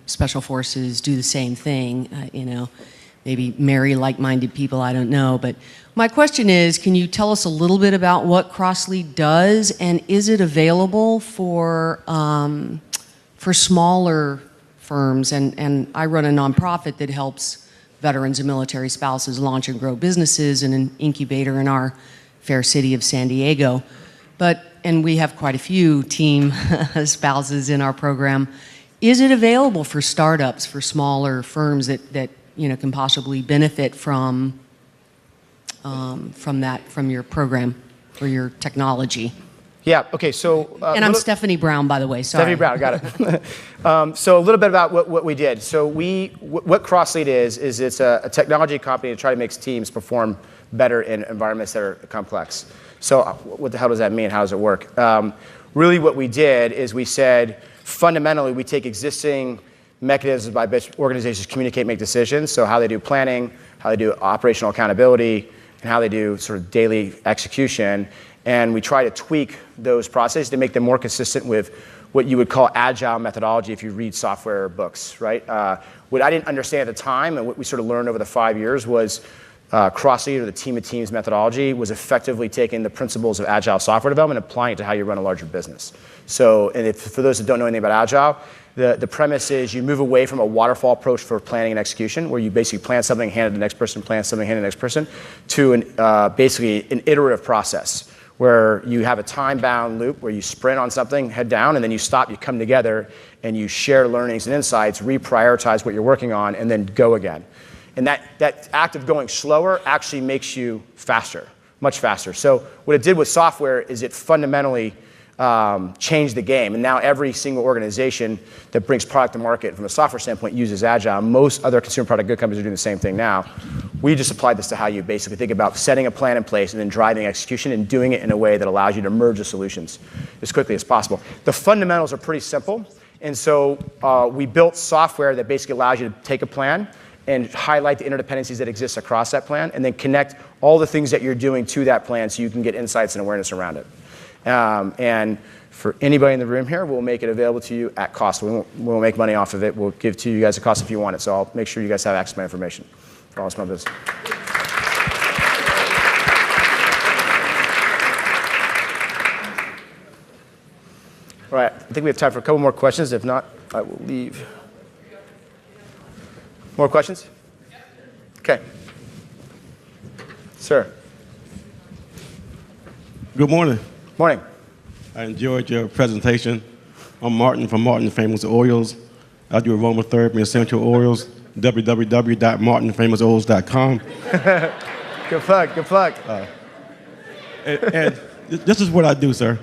special forces do the same thing, maybe marry like-minded people, I don't know. But my question is, can you tell us a little bit about what CrossLead does, and is it available for smaller firms? And I run a nonprofit that helps veterans and military spouses launch and grow businesses in an incubator in our fair city of San Diego. And we have quite a few team spouses in our program. Is it available for startups, for smaller firms that can possibly benefit from your program or your technology? Yeah, okay, so... and I'm Stephanie Brown, by the way, sorry. Stephanie Brown, got it. So a little bit about what we did. So what CrossLead is it's a technology company that try to make teams perform better in environments that are complex. So what the hell does that mean? How does it work? Really what we did is we said, fundamentally, we take existing mechanisms by which organizations communicate, make decisions, so how they do planning, how they do operational accountability, and how they do sort of daily execution, and we try to tweak those processes to make them more consistent with what you would call agile methodology if you read software books, right? What I didn't understand at the time, and what we sort of learned over the 5 years, was CrossLead, or the team of teams methodology, was effectively taking the principles of agile software development and applying it to how you run a larger business. So, and for those that don't know anything about agile, the premise is you move away from a waterfall approach for planning and execution, where you basically plan something, hand it to the next person, plan something, hand it to the next person, to basically an iterative process, where you have a time-bound loop where you sprint on something, head down, and then you stop, you come together, and you share learnings and insights, reprioritize what you're working on, and then go again. And that act of going slower actually makes you faster, much faster. So what it did with software is it fundamentally changed the game. And now every single organization that brings product to market from a software standpoint uses Agile. Most other consumer product good companies are doing the same thing now. We just applied this to how you basically think about setting a plan in place and then driving execution and doing it in a way that allows you to merge the solutions as quickly as possible. The fundamentals are pretty simple. And so we built software that basically allows you to take a plan and highlight the interdependencies that exist across that plan, and then connect all the things that you're doing to that plan so you can get insights and awareness around it. And for anybody in the room here, we'll make it available to you at cost. We won't make money off of it. We'll give to you guys a cost if you want it. So I'll make sure you guys have access to my information for all small business. All right, I think we have time for a couple more questions. If not, I will leave. More questions? Okay. Sir. Good morning. Morning. I enjoyed your presentation. I'm Martin from Martin Famous Oils. I do aromatherapy essential oils. www.martinfamousoils.com. Good plug, good plug. And this is what I do, sir.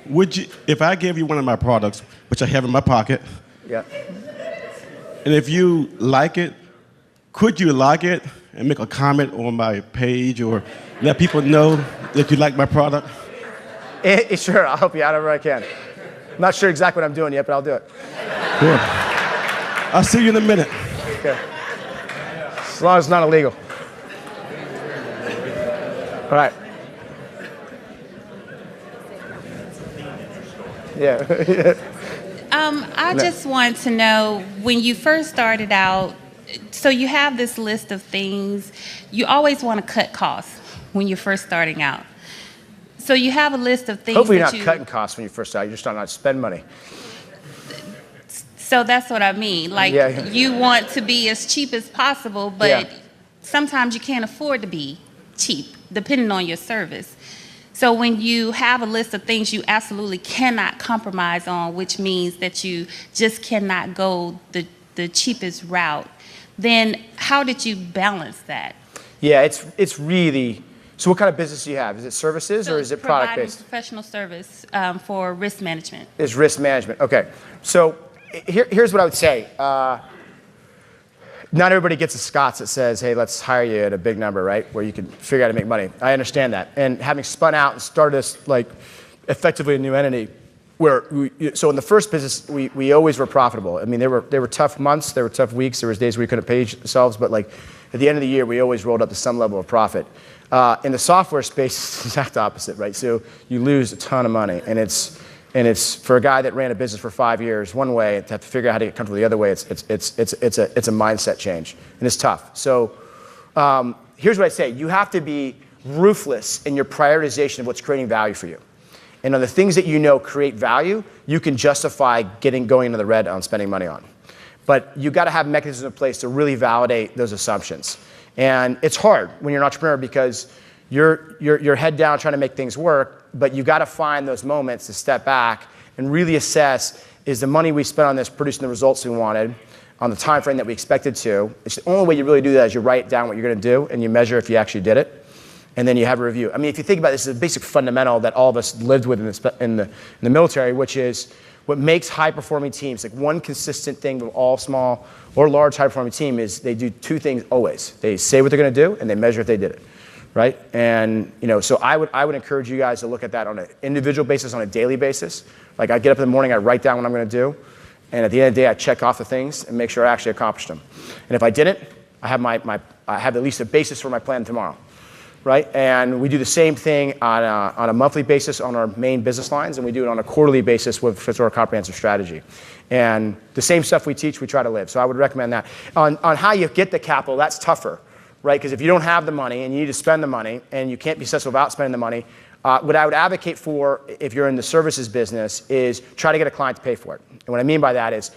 Would you, if I gave you one of my products, which I have in my pocket, Yeah. and if you like it, could you like it and make a comment on my page or let people know that you like my product? Sure, I'll help you out however I can. I'm not sure exactly what I'm doing yet, but I'll do it. Cool. I'll see you in a minute. Okay. As long as it's not illegal. All right. Yeah. I just want to know, when you first started out, so you have this list of things, you always want to cut costs when you're first starting out. So you have a list of things. Hopefully you're that not cutting costs when you first start. You're just starting out to spend money. So that's what I mean. Like, Yeah. you want to be as cheap as possible, but Yeah. sometimes you can't afford to be cheap, depending on your service. So when you have a list of things you absolutely cannot compromise on, which means that you just cannot go the cheapest route, then how did you balance that? Yeah, it's really, so what kind of business do you have? Is it services or is it Providing product-based? professional service for risk management. Is risk management. Okay. So here's what I would say. Not everybody gets a Scots that says, hey, let's hire you at a big number, right? Where you can figure out how to make money. I understand that. And having spun out and started this, like, effectively a new entity, so in the first business, we always were profitable. I mean, there were tough months, there were tough weeks, there was days we couldn't pay ourselves, but like at the end of the year, we always rolled up to some level of profit. In the software space, it's the exact opposite, right? So you lose a ton of money, and it's for a guy that ran a business for 5 years one way, to have to figure out how to get comfortable the other way. It's a mindset change, and it's tough. So here's what I say: you have to be ruthless in your prioritization of what's creating value for you. And on the things that you know create value, you can justify going into the red on spending money on. But you got to have mechanisms in place to really validate those assumptions. And it's hard when you're an entrepreneur because you're head down trying to make things work, but you got to find those moments to step back and really assess, is the money we spent on this producing the results we wanted on the time frame that we expected to? It's the only way you really do that is you write down what you're going to do and you measure if you actually did it. And then you have a review. I mean, if you think about this, it's a basic fundamental that all of us lived with in the military, which is what makes high-performing teams, like one consistent thing with all small or large high-performing team is they do two things always. They say what they're going to do, and they measure if they did it, right? And so I would encourage you guys to look at that on an individual basis, on a daily basis. Like I get up in the morning, I write down what I'm going to do, and at the end of the day, I check off the things and make sure I actually accomplished them. And if I didn't, I have at least a basis for my plan tomorrow. Right? And we do the same thing on a monthly basis on our main business lines, and we do it on a quarterly basis with our comprehensive strategy. And the same stuff we teach, we try to live. So I would recommend that. On how you get the capital, that's tougher, right? Because if you don't have the money and you need to spend the money and you can't be successful without spending the money, what I would advocate for if you're in the services business is try to get a client to pay for it. And what I mean by that is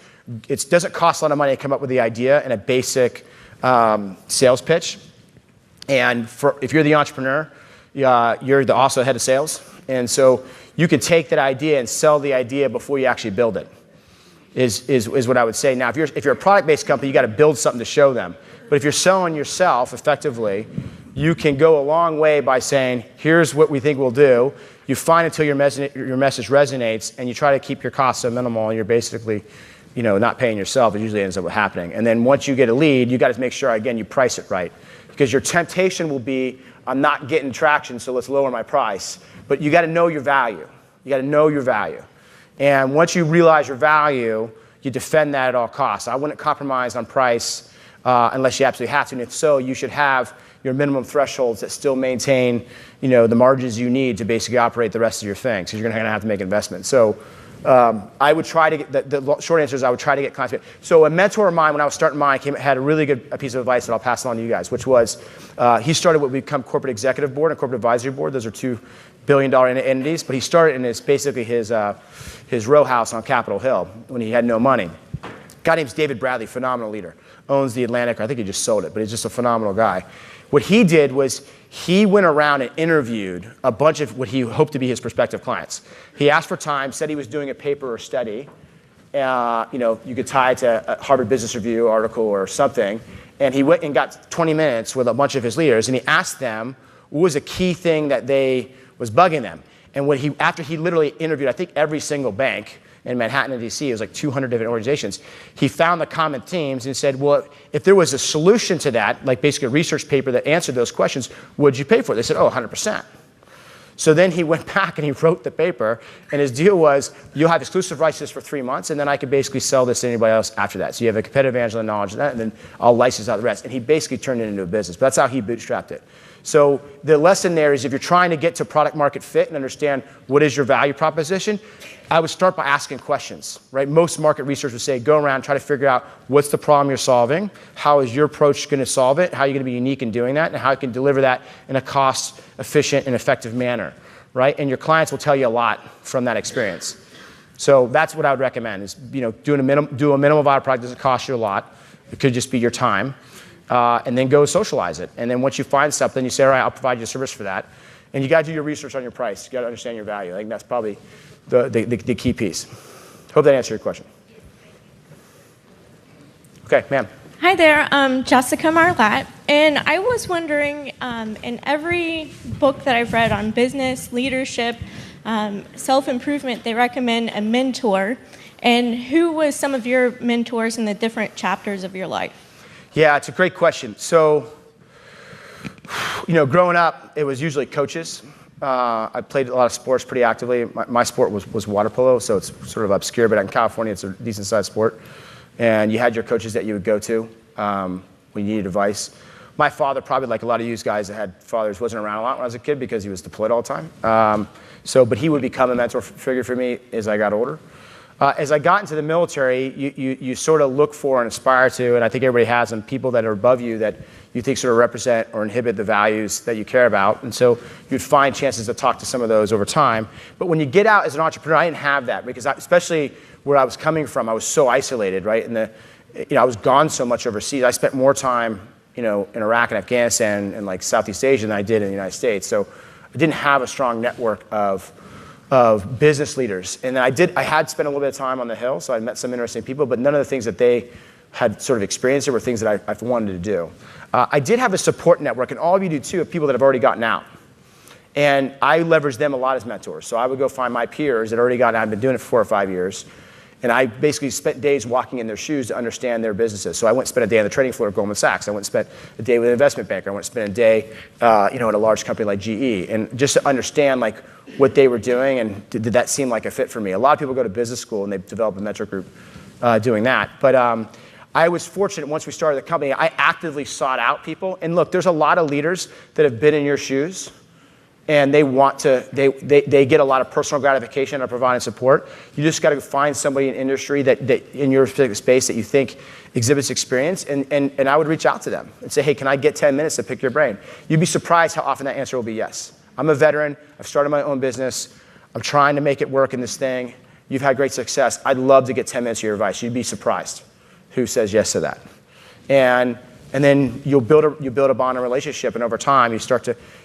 it doesn't cost a lot of money to come up with the idea and a basic sales pitch. And if you're the entrepreneur, you're also head of sales. And so you can take that idea and sell the idea before you actually build it, is what I would say. Now, if you're a product-based company, you got to build something to show them. But if you're selling yourself effectively, you can go a long way by saying, here's what we think we'll do. You find until your message resonates, and you try to keep your costs so minimal, and you're basically not paying yourself. It usually ends up happening. And then once you get a lead, you got to make sure, again, you price it right. Because your temptation will be, I'm not getting traction, so let's lower my price. But you got to know your value. You got to know your value. And once you realize your value, you defend that at all costs. I wouldn't compromise on price unless you absolutely have to. And if so, you should have your minimum thresholds that still maintain, the margins you need to basically operate the rest of your thing. So you're going to have to make investments. So I would try to get, the short answer is I would try to get clients. So a mentor of mine, when I was starting mine, had a really good piece of advice that I'll pass on to you guys, which was he started what we become corporate executive board and corporate advisory board. Those are $2 billion entities, but he started in basically his row house on Capitol Hill when he had no money. guy named David Bradley, phenomenal leader, owns the Atlantic. I think he just sold it, but he's just a phenomenal guy. What he did was he went around and interviewed a bunch of what he hoped to be his prospective clients. He asked for time, said he was doing a paper or study. You could tie it to a Harvard Business Review article or something. And he went and got 20 minutes with a bunch of his leaders, and he asked them what was a key thing that was bugging them. And after he literally interviewed, I think, every single bank in Manhattan and DC, it was like 200 different organizations, he found the common themes and said, well, if there was a solution to that, like basically a research paper that answered those questions, would you pay for it? They said, oh, 100%. So then he went back and he wrote the paper, and his deal was, you'll have exclusive rights to this for 3 months, and then I could basically sell this to anybody else after that. So you have a competitive advantage on the knowledge of that, and then I'll license out the rest. And he basically turned it into a business. But that's how he bootstrapped it. So the lesson there is if you're trying to get to product market fit and understand what is your value proposition, I would start by asking questions, right? Most market research would say, go around, try to figure out what's the problem you're solving, how is your approach going to solve it, how are you going to be unique in doing that, and how you can deliver that in a cost-efficient and effective manner, right? And your clients will tell you a lot from that experience. So that's what I would recommend is, do a minimum viable product. Doesn't cost you a lot. It could just be your time. And then go socialize it. And then once you find something, you say, all right, I'll provide you a service for that. And you got to do your research on your price. You got to understand your value. I think that's probably the key piece. Hope that answered your question. Okay, ma'am. Hi there, I'm Jessica Marlatt, and I was wondering, in every book that I've read on business, leadership, self-improvement, they recommend a mentor. And who was some of your mentors in the different chapters of your life? Yeah, it's a great question. So, growing up, it was usually coaches. I played a lot of sports pretty actively. My sport was water polo, so it's sort of obscure, but in California, it's a decent-sized sport. And you had your coaches that you would go to when you needed advice. My father, probably like a lot of you guys that had fathers, wasn't around a lot when I was a kid because he was deployed all the time. But he would become a mentor figure for me as I got older. As I got into the military, you sort of look for and aspire to, and I think everybody has them, people that are above you that you think sort of represent or inhibit the values that you care about. And so you'd find chances to talk to some of those over time. But when you get out as an entrepreneur, I didn't have that because especially where I was coming from, I was so isolated, right? And I was gone so much overseas. I spent more time, in Iraq and Afghanistan and like Southeast Asia than I did in the United States. So I didn't have a strong network of business leaders. And I had spent a little bit of time on the Hill, so I met some interesting people, but none of the things that they had sort of experienced were things that I wanted to do. I did have a support network, and all of you do too, of people that have already gotten out. And I leveraged them a lot as mentors. So I would go find my peers that already got out. I've been doing it for 4 or 5 years. And I basically spent days walking in their shoes to understand their businesses. So I went and spent a day on the trading floor at Goldman Sachs. I went and spent a day with an investment banker. I went and spent a day, at a large company like GE. And just to understand like what they were doing and did that seem like a fit for me. A lot of people go to business school and they develop a mentor group doing that. But I was fortunate once we started the company, I actively sought out people. And look, there's a lot of leaders that have been in your shoes. And they get a lot of personal gratification out of providing support. You just got to find somebody in industry that in your specific space that you think exhibits experience, and I would reach out to them and say, hey, can I get 10 minutes to pick your brain? You'd be surprised how often that answer will be yes. I'm a veteran. I've started my own business. I'm trying to make it work in this thing. You've had great success. I'd love to get 10 minutes of your advice. You'd be surprised who says yes to that. And then you'll build a bond and relationship, and over time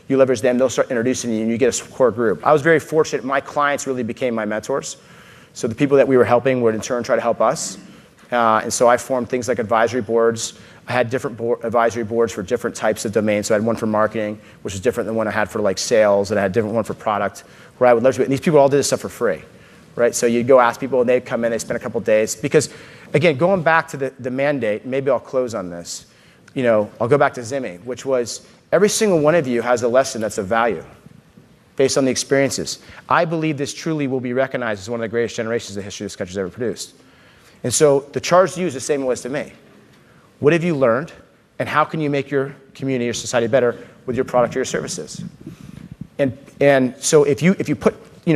you leverage them. They'll start introducing you, and you get a core group. I was very fortunate. My clients really became my mentors. So the people that we were helping would in turn try to help us. And so I formed things like advisory boards. I had different advisory boards for different types of domains. So I had one for marketing, which was different than one I had for like sales, and I had a different one for product, where I would leverage it. And these people all did this stuff for free, right? So you'd go ask people, and they'd come in, they'd spend a couple days. Because again, going back to the mandate, maybe I'll close on this. I'll go back to Zimmy, which was every single one of you has a lesson that's of value based on the experiences. I believe this truly will be recognized as one of the greatest generations the history of this country's ever produced. And so the charge to you is the same as to me. What have you learned, and how can you make your community or society better with your product or your services? And so if you put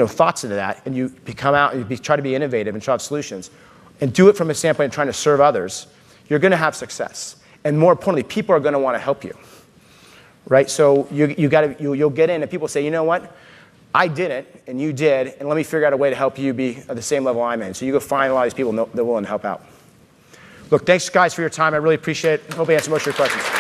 thoughts into that, and you come out and you try to be innovative and try out solutions, and do it from a standpoint of trying to serve others, you're going to have success. And more importantly, people are going to want to help you, right? So you'll get in, and people say, you know what? I didn't, and you did, and let me figure out a way to help you be at the same level I'm in. So you go find a lot of these people that are willing to help out. Look, thanks guys for your time. I really appreciate it. Hope I answered most of your questions.